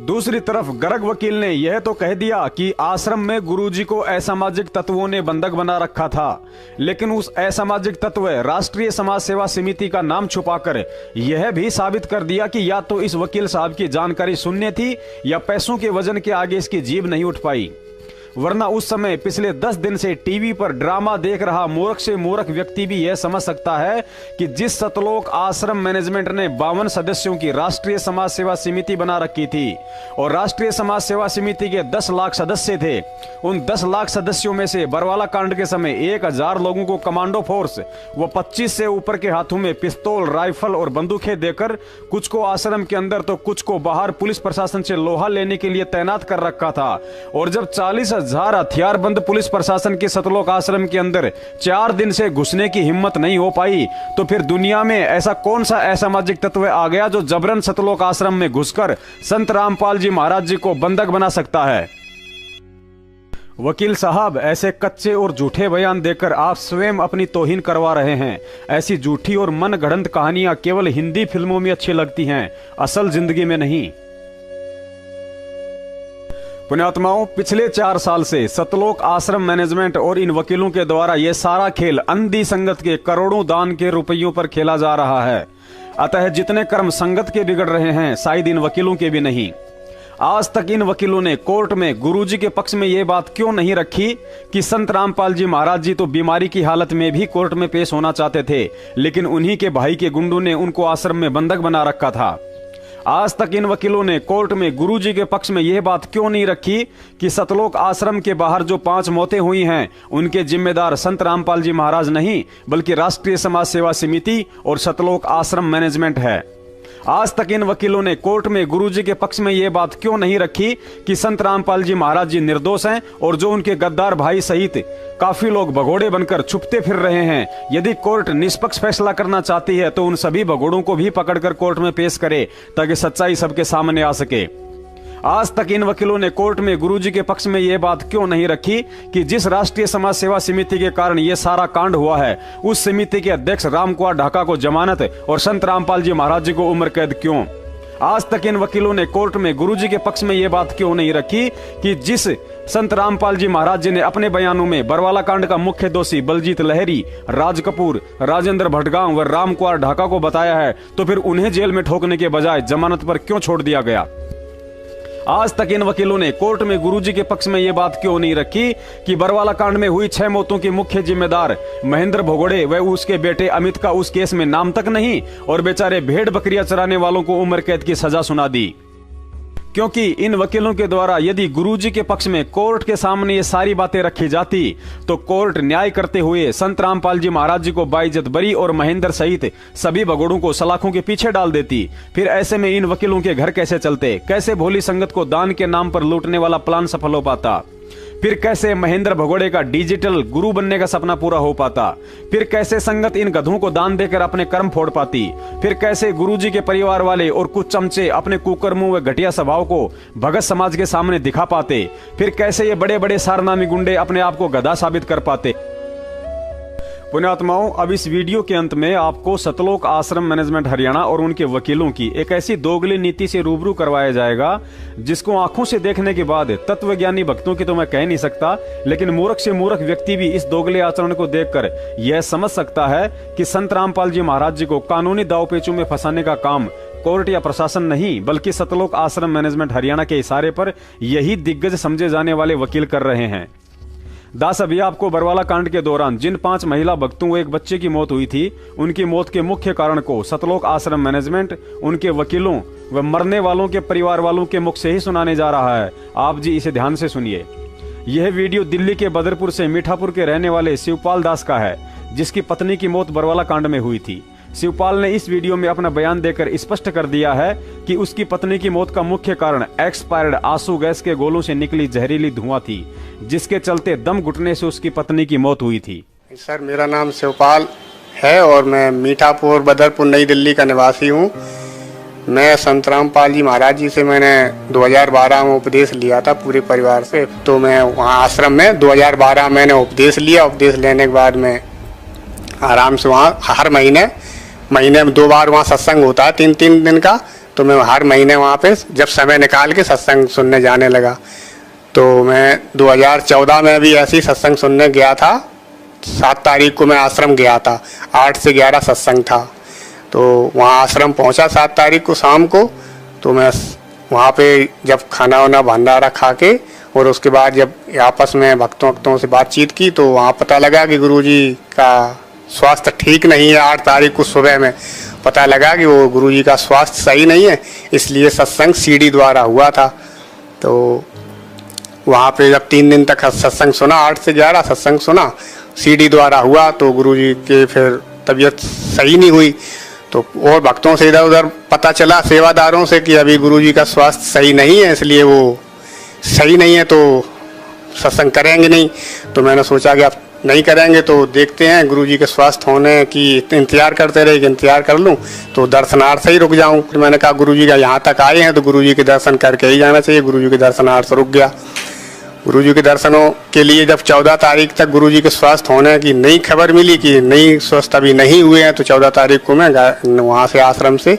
दूसरी तरफ गर्ग वकील ने यह तो कह दिया कि आश्रम में गुरुजी को असामाजिक तत्वों ने बंधक बना रखा था, लेकिन उस असामाजिक तत्व राष्ट्रीय समाज सेवा समिति का नाम छुपाकर यह भी साबित कर दिया कि या तो इस वकील साहब की जानकारी शून्य थी या पैसों के वजन के आगे इसकी जीभ नहीं उठ पाई। वरना उस समय पिछले 10 दिन से टीवी पर ड्रामा देख रहा मूर्ख से मूर्ख व्यक्ति भी यह समझ सकता है कि जिस सतलोक आश्रम मैनेजमेंट ने 52 सदस्यों की राष्ट्रीय समाज सेवा समिति बना रखी थी और राष्ट्रीय समाज सेवा समिति के 10 लाख सदस्य थे, उन 10 लाख सदस्यों में से बरवाला कांड के समय 1000 लोगों को कमांडो फोर्स व 25 से ऊपर के हाथों में पिस्तौल, राइफल और बंदूकें देकर कुछ को आश्रम के अंदर तो कुछ को बाहर पुलिस प्रशासन से लोहा लेने के लिए तैनात कर रखा था। और जब 40,000 हथियारबंद पुलिस प्रशासन के सतलोक आश्रम के अंदर 4 दिन से घुसने की हिम्मत नहीं हो पाई, तो फिर दुनिया में ऐसा कौन सा असामाजिक तत्व आ गया जो जबरन सतलोक आश्रम में घुसकर संत रामपाल जी महाराज जी को बंधक बना सकता है? वकील साहब, ऐसे कच्चे और झूठे बयान देकर आप स्वयं अपनी तौहीन करवा रहे हैं। ऐसी झूठी और मन गढ़ंत कहानियां केवल हिंदी फिल्मों में अच्छी लगती हैं, असल जिंदगी में नहीं। पुण्यात्माओं, पिछले 4 साल से सतलोक आश्रम मैनेजमेंट और इन वकीलों के द्वारा यह सारा खेल अंधी संगत के करोड़ों दान के रुपयों पर खेला जा रहा है। अतः जितने कर्म संगत के बिगड़ रहे हैं, शायद इन वकीलों के भी नहीं। आज तक इन वकीलों ने कोर्ट में गुरुजी के पक्ष में यह बात क्यों नहीं रखी कि संत रामपाल जी महाराज जी तो बीमारी की हालत में भी कोर्ट में पेश होना चाहते थे, लेकिन उन्हीं के भाई के गुंडों ने उनको आश्रम में बंधक बना रखा था। आज तक इन वकीलों ने कोर्ट में गुरुजी के पक्ष में यह बात क्यों नहीं रखी कि सतलोक आश्रम के बाहर जो 5 मौतें हुई हैं, उनके जिम्मेदार संत रामपाल जी महाराज नहीं बल्कि राष्ट्रीय समाज सेवा समिति और सतलोक आश्रम मैनेजमेंट है। आज तक इन वकीलों ने कोर्ट में गुरुजी के पक्ष में यह बात क्यों नहीं रखी कि संत रामपाल जी महाराज जी निर्दोष हैं और जो उनके गद्दार भाई सहित काफी लोग भगोड़े बनकर छुपते फिर रहे हैं। यदि कोर्ट निष्पक्ष फैसला करना चाहती है तो उन सभी भगोड़ों को भी पकड़कर कोर्ट में पेश करे ताकि सच्चाई सबके सामने आ सके। आज तक इन वकीलों ने कोर्ट में गुरुजी के पक्ष में यह बात क्यों नहीं रखी कि जिस राष्ट्रीय समाज सेवा समिति के कारण यह सारा कांड हुआ है, उस समिति के अध्यक्ष रामकुमार ढाका को जमानत और संत रामपाल जी महाराज जी को उम्र कैद क्यों? आज तक इन वकीलों ने कोर्ट में गुरुजी के पक्ष में यह बात क्यों नहीं रखी कि जिस संत रामपाल जी महाराज जी ने अपने बयानों में बरवाला कांड का मुख्य दोषी बलजीत लहरी, राज कपूर, राजेंद्र भटगांव व रामकुमार ढाका को बताया है, तो फिर उन्हें जेल में ठोकने के बजाय जमानत पर क्यों छोड़ दिया गया? आज तक इन वकीलों ने कोर्ट में गुरुजी के पक्ष में यह बात क्यों नहीं रखी कि बरवाला कांड में हुई 6 मौतों के मुख्य जिम्मेदार महेंद्र भगोड़े व उसके बेटे अमित का उस केस में नाम तक नहीं और बेचारे भेड़ बकरियां चराने वालों को उम्र कैद की सजा सुना दी? क्योंकि इन वकीलों के द्वारा यदि गुरुजी के पक्ष में कोर्ट के सामने ये सारी बातें रखी जाती तो कोर्ट न्याय करते हुए संत रामपाल जी महाराज जी को बाइज्जत बरी और महेंद्र सहित सभी भगोड़ों को सलाखों के पीछे डाल देती। फिर ऐसे में इन वकीलों के घर कैसे चलते, कैसे भोली संगत को दान के नाम पर लूटने वाला प्लान सफल हो पाता, फिर कैसे महेंद्र भगोड़े का डिजिटल गुरु बनने का सपना पूरा हो पाता, फिर कैसे संगत इन गधों को दान देकर अपने कर्म फोड़ पाती, फिर कैसे गुरुजी के परिवार वाले और कुछ चमचे अपने कुकर्मों व घटिया स्वभाव को भगत समाज के सामने दिखा पाते, फिर कैसे ये बड़े बड़े सारनामी गुंडे अपने आप को गधा साबित कर पाते। पुण्यात्माओं, अब इस वीडियो के अंत में आपको सतलोक आश्रम मैनेजमेंट हरियाणा और उनके वकीलों की एक ऐसी दोगली नीति से रूबरू करवाया जाएगा जिसको आंखों से देखने के बाद तत्वज्ञानी भक्तों की तो मैं कह नहीं सकता, लेकिन मूर्ख से मूर्ख व्यक्ति भी इस दोगले आचरण को देखकर यह समझ सकता है कि संत रामपाल जी महाराज जी को कानूनी दावपेचों में फंसाने का काम कोर्ट या प्रशासन नहीं बल्कि सतलोक आश्रम मैनेजमेंट हरियाणा के इशारे पर यही दिग्गज समझे जाने वाले वकील कर रहे हैं। दास, अभी आपको बरवाला कांड के दौरान जिन 5 महिला भक्तों व एक बच्चे की मौत हुई थी उनकी मौत के मुख्य कारण को सतलोक आश्रम मैनेजमेंट उनके वकीलों व मरने वालों के परिवार वालों के मुख से ही सुनाने जा रहा है। आप जी इसे ध्यान से सुनिए। यह वीडियो दिल्ली के बदरपुर से मीठापुर के रहने वाले शिवपाल दास का है, जिसकी पत्नी की मौत बरवाला कांड में हुई थी। शिवपाल ने इस वीडियो में अपना बयान देकर स्पष्ट कर दिया है कि उसकी पत्नी की मौत का मुख्य कारण एक्सपायर्ड आंसू गैस के गोलों से निकली जहरीली धुआं थी, जिसके चलते दम घुटने से उसकी पत्नी की मौत हुई थी। सर, मेरा नाम शिवपाल है और मैं मीठापुर बदरपुर नई दिल्ली का निवासी हूँ। मैं संत रामपाल जी महाराज जी से मैंने 2012 में उपदेश लिया था पूरे परिवार से। तो मैं वहाँ आश्रम में 2012 मैंने उपदेश लिया। उपदेश लेने के बाद मैं आराम से वहाँ हर महीने में 2 बार वहाँ सत्संग होता है 3-3 दिन का। तो मैं हर महीने वहाँ पे जब समय निकाल के सत्संग सुनने जाने लगा। तो मैं 2014 में भी ऐसे ही सत्संग सुनने गया था। 7 तारीख को मैं आश्रम गया था, 8 से 11 सत्संग था। तो वहाँ आश्रम पहुँचा 7 तारीख को शाम को। तो मैं वहाँ पे जब खाना वाना भंडारा खा के और उसके बाद जब आपस में भक्तों से बातचीत की तो वहाँ पता लगा कि गुरुजी का स्वास्थ्य ठीक नहीं है। 8 तारीख को सुबह में पता लगा कि वो गुरुजी का स्वास्थ्य सही नहीं है, इसलिए सत्संग सीडी द्वारा हुआ था। तो वहाँ पे जब 3 दिन तक सत्संग सुना, 8 से 11 सत्संग सुना, सीडी द्वारा हुआ, तो गुरुजी के फिर तबीयत सही नहीं हुई। तो और भक्तों से इधर उधर पता चला, सेवादारों से, कि अभी गुरुजी का स्वास्थ्य सही नहीं है, इसलिए वो सही नहीं है तो सत्संग करेंगे नहीं। तो मैंने सोचा कि अब नहीं करेंगे तो देखते हैं, गुरुजी के स्वास्थ्य होने की इंतजार करते रहे कि इंतजार कर लूं तो दर्शनार्थ से ही रुक जाऊं। फिर मैंने कहा गुरुजी का यहाँ तक आए हैं तो गुरुजी के दर्शन करके ही जाना चाहिए। गुरुजी के दर्शनार्थ से रुक गया। गुरुजी के दर्शनों के लिए जब 14 तारीख तक गुरुजी के स्वास्थ्य होने की नई खबर मिली कि नहीं स्वस्थ अभी नहीं हुए हैं, तो 14 तारीख को मैं वहाँ से आश्रम से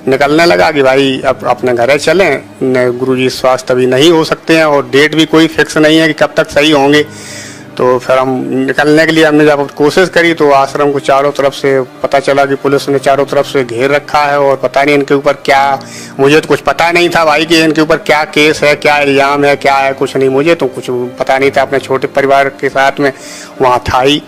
निकलने लगा कि भाई अब अपने घर चलें, गुरुजी स्वास्थ्य अभी नहीं हो सकते हैं और डेट भी कोई फिक्स नहीं है कि कब तक सही होंगे। तो फिर हम निकलने के लिए हमने जब कोशिश करी तो आश्रम को चारों तरफ से पता चला कि पुलिस ने चारों तरफ से घेर रखा है और पता नहीं इनके ऊपर क्या, मुझे तो कुछ पता नहीं था भाई कि इनके ऊपर क्या केस है, क्या इल्जाम है, क्या है, कुछ नहीं, मुझे तो कुछ पता नहीं था। अपने छोटे परिवार के साथ में वहाँ था ही।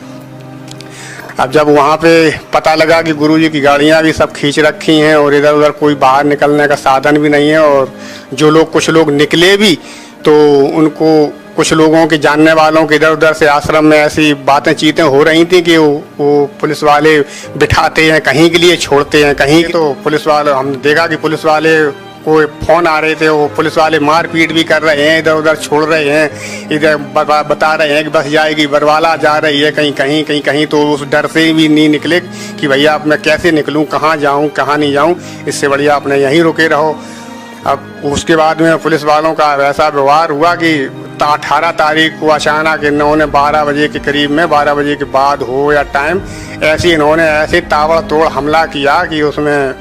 अब जब वहाँ पे पता लगा कि गुरुजी की गाड़ियाँ भी सब खींच रखी हैं और इधर उधर कोई बाहर निकलने का साधन भी नहीं है, और जो लोग कुछ लोग निकले भी तो उनको कुछ लोगों के जानने वालों के इधर उधर से आश्रम में ऐसी बातें चीतें हो रही थी कि वो पुलिस वाले बिठाते हैं कहीं के लिए, छोड़ते हैं कहीं। तो पुलिस वाले, हमने देखा कि पुलिस वाले को फोन आ रहे थे, वो पुलिस वाले मारपीट भी कर रहे हैं, इधर उधर छोड़ रहे हैं, इधर बता रहे हैं कि बस जाएगी, बरवाला जा रही है, कहीं। तो उस डर से भी नहीं निकले कि भैया अब मैं कैसे निकलूं, कहाँ जाऊं, कहाँ नहीं जाऊं, इससे बढ़िया अपने यहीं रुके रहो। अब उसके बाद में पुलिस वालों का वैसा व्यवहार हुआ कि 18 तारीख को अचानक इन्होंने 12 बजे के करीब में, 12 बजे के बाद हो या टाइम, इन्होंने ऐसे ताबड़तोड़ हमला किया कि उसमें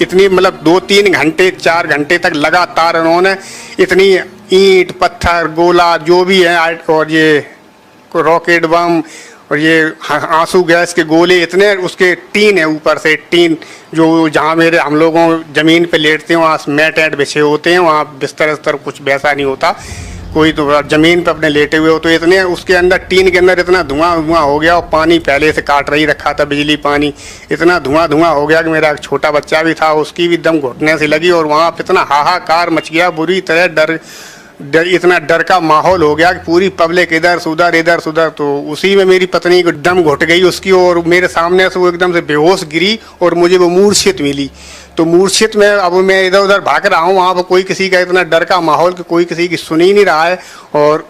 इतनी मतलब 2-3 घंटे 4 घंटे तक लगातार इन्होंने इतनी ईंट पत्थर गोला जो भी है और ये रॉकेट बम और ये आंसू गैस के गोले, इतने उसके टीन है ऊपर से, टीन जो जहाँ मेरे हम लोगों जमीन पे लेटते हैं वहाँ मैट ऐट बिछे होते हैं, वहाँ बिस्तर कुछ वैसा नहीं होता, कोई तो जमीन पे अपने लेटे हुए हो, तो इतने उसके अंदर टीन के अंदर इतना धुआं हो गया, और पानी पहले से काट रही रखा था, बिजली पानी, इतना धुआं हो गया कि मेरा एक छोटा बच्चा भी था, उसकी भी दम घुटने से लगी, और वहाँ पे इतना हाहाकार मच गया, बुरी तरह इतना डर का माहौल हो गया कि पूरी पब्लिक इधर सुधर। तो उसी में मेरी पत्नी को दम घुट गई उसकी, और मेरे सामने से वो एकदम से बेहोश गिरी और मुझे वो मूर्छित मिली। तो मूर्छित में अब मैं इधर उधर भाग रहा हूँ, वहाँ पर कोई किसी का इतना डर का माहौल कि कोई किसी की सुन ही नहीं रहा है, और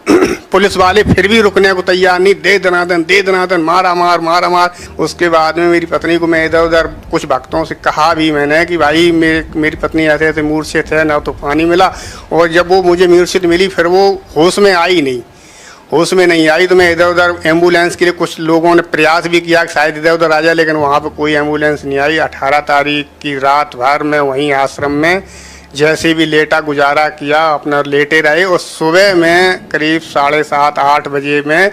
पुलिस वाले फिर भी रुकने को तैयार नहीं, दे दनादन मार। उसके बाद में मेरी पत्नी को मैं इधर उधर कुछ भक्तों से कहा भी मैंने कि भाई मेरी पत्नी ऐसे मूर्छित है, ना तो पानी मिला, और जब वो मुझे मूर्छित मिली फिर वो होश में नहीं आई, तो मैं इधर उधर एम्बुलेंस के लिए कुछ लोगों ने प्रयास भी किया कि शायद इधर उधर आ जाए, लेकिन वहाँ पे कोई एम्बुलेंस नहीं आई। 18 तारीख की रात भर में वहीं आश्रम में जैसे भी लेटा गुजारा किया, अपना लेटे रहे, और सुबह में करीब 7:30-8 बजे में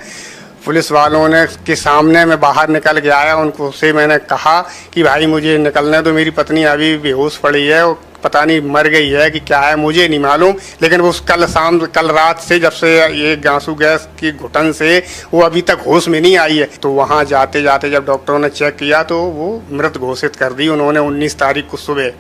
पुलिस वालों ने के सामने मैं बाहर निकल के आया। उनको से मैंने कहा कि भाई मुझे निकलने दो, मेरी पत्नी अभी बेहोश पड़ी है, और पता नहीं मर गई है कि क्या है, मुझे नहीं मालूम। लेकिन वो कल रात से जब से ये आंसू गैस की घुटन से वो अभी तक होश में नहीं आई है। तो वहाँ जाते जाते जब डॉक्टरों ने चेक किया तो वो मृत घोषित कर दी उन्होंने। 19 तारीख को सुबह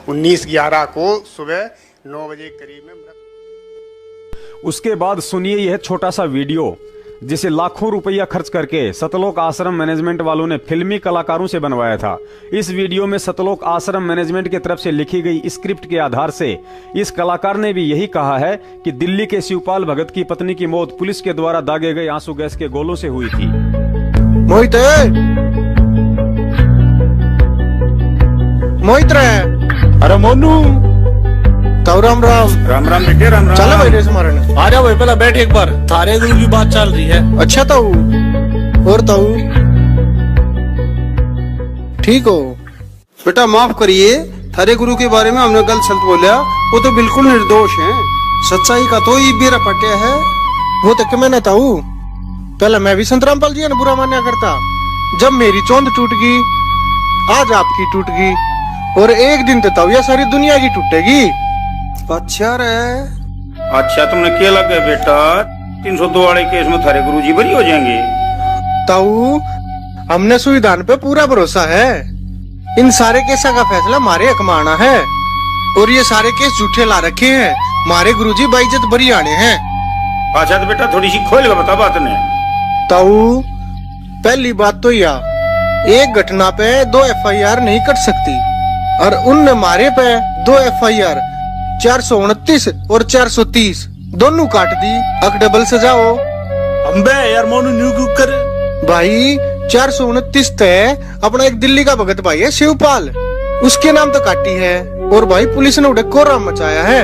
19/11 को सुबह 9 बजे करीब में मृत। उसके बाद सुनिए यह छोटा सा वीडियो जिसे लाखों रुपया खर्च करके सतलोक आश्रम मैनेजमेंट वालों ने फिल्मी कलाकारों से बनवाया था। इस वीडियो में सतलोक आश्रम मैनेजमेंट की तरफ से लिखी गई स्क्रिप्ट के आधार से इस कलाकार ने भी यही कहा है कि दिल्ली के शिवपाल भगत की पत्नी की मौत पुलिस के द्वारा दागे गए आंसू गैस के गोलों से हुई थी। मोहित अरे मोनू ताऊ राम बेटे राम चलो भाई रेस मारने आ जाओ भाई, पहले बैठ एक बार, थारे गुरु की बात चल रही है। अच्छा ताऊ, और ताऊ ठीक हो? बेटा माफ करिए, थारे गुरु के बारे में हमने गलत सलत बोला, वो तो बिल्कुल निर्दोष हैं। सच्चाई का तो ये बेरा पटिया है। वो तो क्या मैंने ताऊ, पहले मैं भी संत रामपाल जी ने बुरा माना करता। जब मेरी चौंध टूट गई, आज आपकी टूट गई, और एक दिन तो ताऊ ये सारी दुनिया की टूटेगी। अच्छा रे, अच्छा तुमने क्या लगा बेटा, 302 वाले केस में थारे गुरुजी बरी हो जाएंगे? ताऊ हमने संविधान पे पूरा भरोसा है, इन सारे केसा का फैसला हमारे हक में आना है, और ये सारे केस झूठे ला रखे हैं, हमारे गुरुजी बाइज्जत बरी आने हैं। अच्छा तो बेटा थोड़ी सी खोल के बता बात ने। ताऊ पहली बात तो यह, एक घटना पे 2 FIR नहीं कट सकती, और उनने हमारे पे 2 FIR 429 और 430 दोनों काट दी। अक डबल सजाओ। अम्बे यार मोनू न्यू क्यों कर भाई, 429 तय अपना एक दिल्ली का भगत भाई है शिवपाल, उसके नाम तो काटी है, और भाई पुलिस ने उड़े कोहराम मचाया है।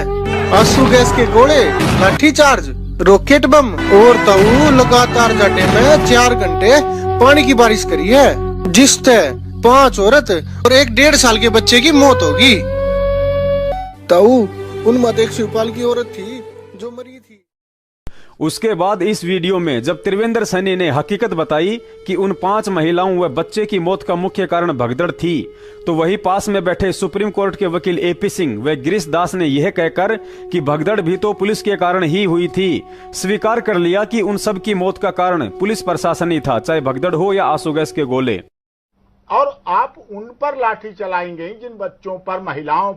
आंसू गैस के गोले, लाठी चार्ज, रॉकेट बम, और ताऊ लगातार जाटे में 4 घंटे पानी की बारिश करी है, जिससे 5 औरत और एक 1.5 साल के बच्चे की मौत होगी। ताऊ उनमें एक शिवपाल की औरत थी जो मरी थी। उसके बाद इस वीडियो में जब त्रिवेंद्र सैनी ने हकीकत बताई कि उन 5 महिलाओं व बच्चे की मौत का मुख्य कारण भगदड़ थी, तो वही पास में बैठे सुप्रीम कोर्ट के वकील AP सिंह व गिरीश दास ने यह कहकर कि भगदड़ भी तो पुलिस के कारण ही हुई थी, स्वीकार कर लिया कि उन सब की मौत का कारण पुलिस प्रशासन ही था, चाहे भगदड़ हो या आंसू गैस के गोले। और आप उन पर लाठी चलाएंगे जिन बच्चों पर, महिलाओं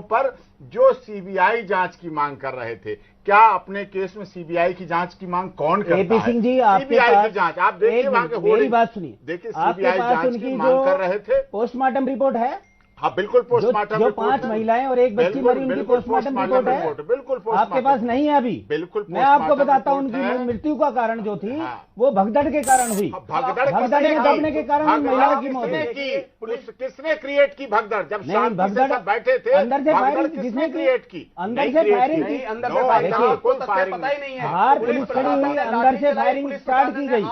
पर जो CBI जांच की मांग कर रहे थे। क्या अपने केस में CBI की जांच की मांग कौन करता है? AP सिंह जी, आपके CBI की जांच आप देखिए, वहां के मेरी बात सुनिए, देखिए CBI जांच की मांग कर रहे थे। पोस्टमार्टम रिपोर्ट है। हाँ बिल्कुल पोस्टमार्टम जो 5 महिलाएं और एक बच्ची मरी, उनकी पोस्टमार्टम रिपोर्ट है। बिल्कुल आपके पास नहीं है अभी? बिल्कुल मैं आपको बताता हूँ, उनकी मृत्यु का कारण जो थी वो भगदड़ के कारण हुई। भगदड़ में दबने के कारण महिलाओं की मौत हुई। किसने क्रिएट की भगदड़? जब भगदड़ बैठे थे अंदर से फायरिंग, जिसने क्रिएट की, अंदर से फायरिंग की, पता ही नहीं है। बाहर पुलिस खड़ी हुई, अंदर से फायरिंग स्टार्ट की गई।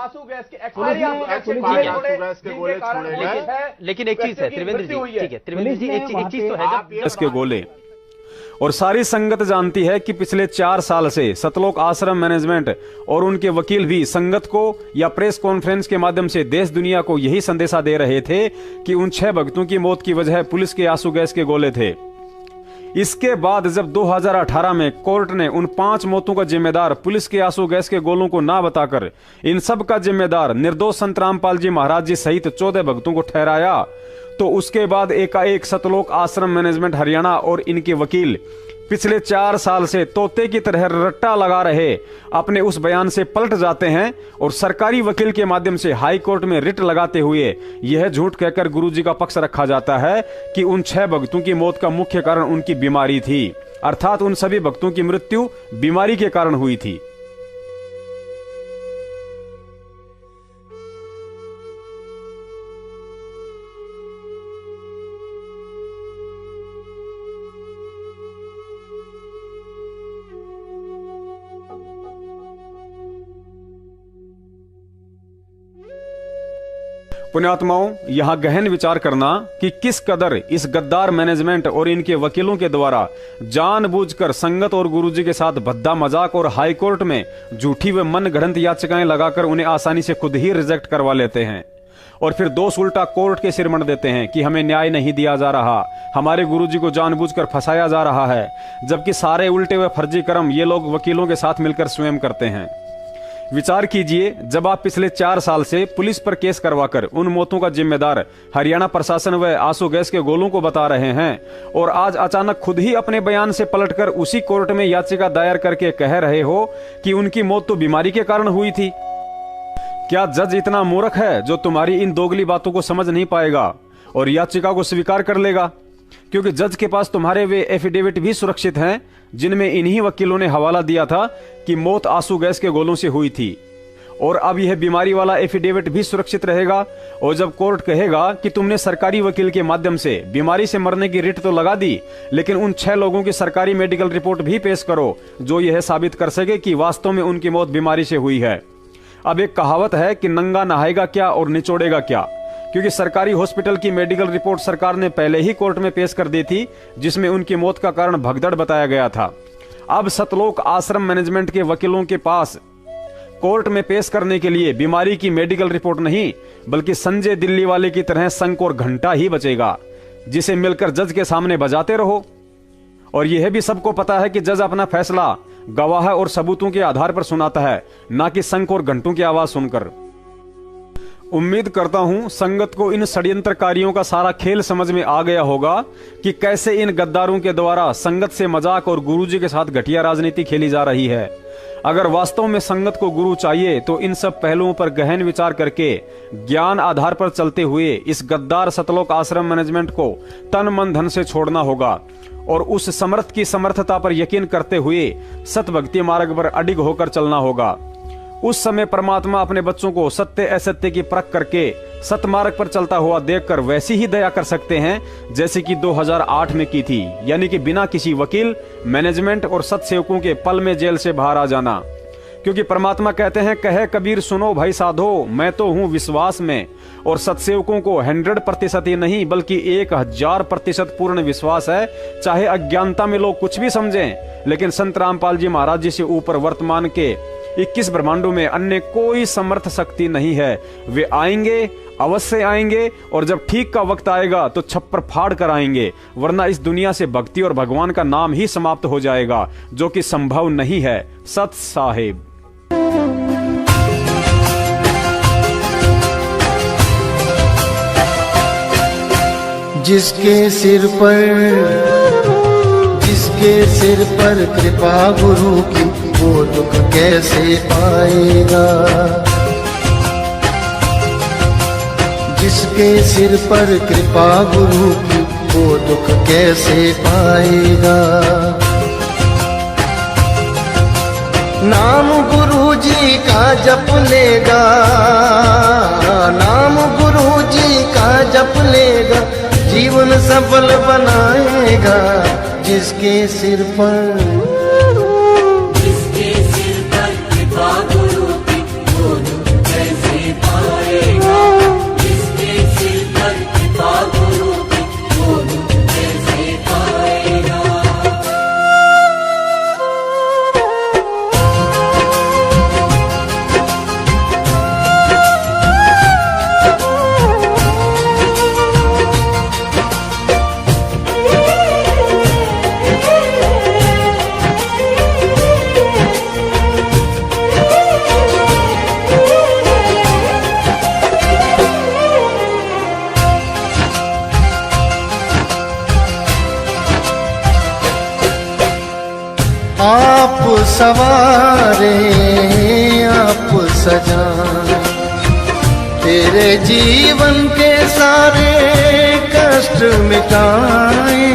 लेकिन एक चीज है त्रिवेंद्र जी, ठीक है त्रिवेंद्र जी, एक चीज तो है इसके गोले। और सारी संगत जानती है कि पिछले 4 साल से सतलोक आश्रम मैनेजमेंट और उनके वकील भी संगत को या प्रेस कॉन्फ्रेंस के माध्यम से देश दुनिया को यही संदेशा दे रहे थे कि उन 6 भक्तों की मौत की वजह पुलिस के आंसू गैस के गोले थे। इसके बाद जब 2018 में कोर्ट ने उन 5 मौतों का जिम्मेदार पुलिस के आंसू गैस के गोलों को ना बताकर इन सब का जिम्मेदार निर्दोष संत रामपाल जी महाराज जी सहित 14 भक्तों को ठहराया, तो उसके बाद एकाएक सतलोक आश्रम मैनेजमेंट हरियाणा और इनके वकील पिछले 4 साल से तोते की तरह रट्टा लगा रहे अपने उस बयान से पलट जाते हैं और सरकारी वकील के माध्यम से हाई कोर्ट में रिट लगाते हुए यह झूठ कहकर गुरुजी का पक्ष रखा जाता है कि उन 6 भक्तों की मौत का मुख्य कारण उनकी बीमारी थी, अर्थात उन सभी भक्तों की मृत्यु बीमारी के कारण हुई थी। पुण्यात्माओं, यहां गहन विचार करना कि किस कदर इस गद्दार मैनेजमेंट और इनके वकीलों के द्वारा जानबूझकर संगत और गुरुजी के साथ भद्दा मजाक और हाई कोर्ट में झूठी व मन गढ़ंत याचिकाएं लगाकर उन्हें आसानी से खुद ही रिजेक्ट करवा लेते हैं और फिर दोष उल्टा कोर्ट के सिर मढ़ देते हैं कि हमें न्याय नहीं दिया जा रहा, हमारे गुरुजी को जानबूझकर फंसाया जा रहा है, जबकि सारे उल्टे हुए फर्जी कर्म ये लोग वकीलों के साथ मिलकर स्वयं करते हैं। विचार कीजिए, जब आप पिछले 4 साल से पुलिस पर केस करवाकर उन मौतों का जिम्मेदार हरियाणा प्रशासन व आंसू गैस के गोलों को बता रहे हैं और आज अचानक खुद ही अपने बयान से पलटकर उसी कोर्ट में याचिका दायर करके कह रहे हो कि उनकी मौत तो बीमारी के कारण हुई थी। क्या जज इतना मूर्ख है जो तुम्हारी इन दोगली बातों को समझ नहीं पाएगा और याचिका को स्वीकार कर लेगा? क्योंकि जज के पास तुम्हारे वे एफिडेविट भी सुरक्षित हैं जिनमें इन्हीं वकीलों ने हवाला दिया था कि मौत आंसू गैस के गोलों से हुई थी, और अब यह बीमारी वाला एफिडेविट भी सुरक्षित रहेगा। और जब कोर्ट कहेगा कि तुमने सरकारी वकील के माध्यम से बीमारी से मरने की रिट तो लगा दी, लेकिन उन 6 लोगों की सरकारी मेडिकल रिपोर्ट भी पेश करो जो यह साबित कर सके कि वास्तव में उनकी मौत बीमारी से हुई है। अब एक कहावत है कि नंगा नहाएगा क्या और निचोड़ेगा क्या, क्योंकि सरकारी हॉस्पिटल की मेडिकल रिपोर्ट सरकार ने पहले ही कोर्ट में पेश कर दी थी जिसमें उनकी मौत का कारण भगदड़ बताया गया था। अब सतलोक आश्रम मैनेजमेंट के वकीलों के पास कोर्ट में पेश करने के लिए बीमारी की मेडिकल रिपोर्ट नहीं बल्कि संजय दिल्ली वाले की तरह शंख और घंटा ही बचेगा, जिसे मिलकर जज के सामने बजाते रहो। और यह भी सबको पता है कि जज अपना फैसला गवाह और सबूतों के आधार पर सुनाता है, ना कि शंख और घंटों की आवाज सुनकर। उम्मीद करता हूं संगत को इन षड्यंत्रकारियों का सारा खेल समझ में आ गया होगा कि कैसे इन गद्दारों के द्वारा संगत से मजाक और गुरुजी के साथ घटिया राजनीति खेली जा रही है। अगर वास्तव में संगत को गुरु चाहिए तो इन सब पहलुओं पर गहन विचार करके ज्ञान आधार पर चलते हुए इस गद्दार सतलोक आश्रम मैनेजमेंट को तन मन धन से छोड़ना होगा और उस समर्थ की समर्थता पर यकीन करते हुए सत भक्ति मार्ग पर अडिग होकर चलना होगा। उस समय परमात्मा अपने बच्चों को सत्य असत्य की परख करके सतमार्ग पर चलता हुआ देखकर वैसी ही दया कर सकते हैं जैसे कि 2008 में की थी, यानी कि बिना किसी वकील, मैनेजमेंट और सत्सेवकों के पल में जेल से बाहर आ जाना। क्योंकि परमात्मा कहते हैं, कहे कबीर सुनो भाई साधो, मैं तो हूं विश्वास में, और सत्सेवकों को 100% ही नहीं बल्कि 1000% पूर्ण विश्वास है। चाहे अज्ञानता में लोग कुछ भी समझें, लेकिन संत रामपाल जी महाराज जी से ऊपर वर्तमान के 21 ब्रह्मांडों में अन्य कोई समर्थ शक्ति नहीं है। वे आएंगे, अवश्य आएंगे, और जब ठीक का वक्त आएगा तो छप्पर फाड़ कर आएंगे, वरना इस दुनिया से भक्ति और भगवान का नाम ही समाप्त हो जाएगा, जो कि संभव नहीं है। सत साहिब। जिसके सिर पर कृपा गुरु की, वो दुख कैसे पाएगा। जिसके सिर पर कृपा गुरु की, वो दुख कैसे पाएगा। नाम गुरु जी का जप लेगा, नाम गुरु जी का जप लेगा, जीवन सफल बनाएगा। जिसके सिर पर कृपा गुरु की, वो दुख कैसे पाएगा। जिसके सिर पर कृपा गुरु की, वो दुख कैसे पाएगा। आप सवारे आप सजाए, तेरे जीवन के सारे कष्ट मिटाए।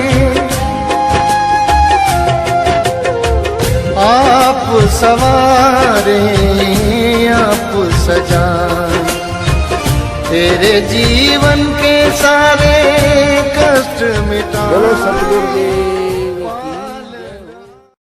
आप सवारे आप सजाए, तेरे जीवन के सारे कष्ट मिटाए। बोलो सतगुरु की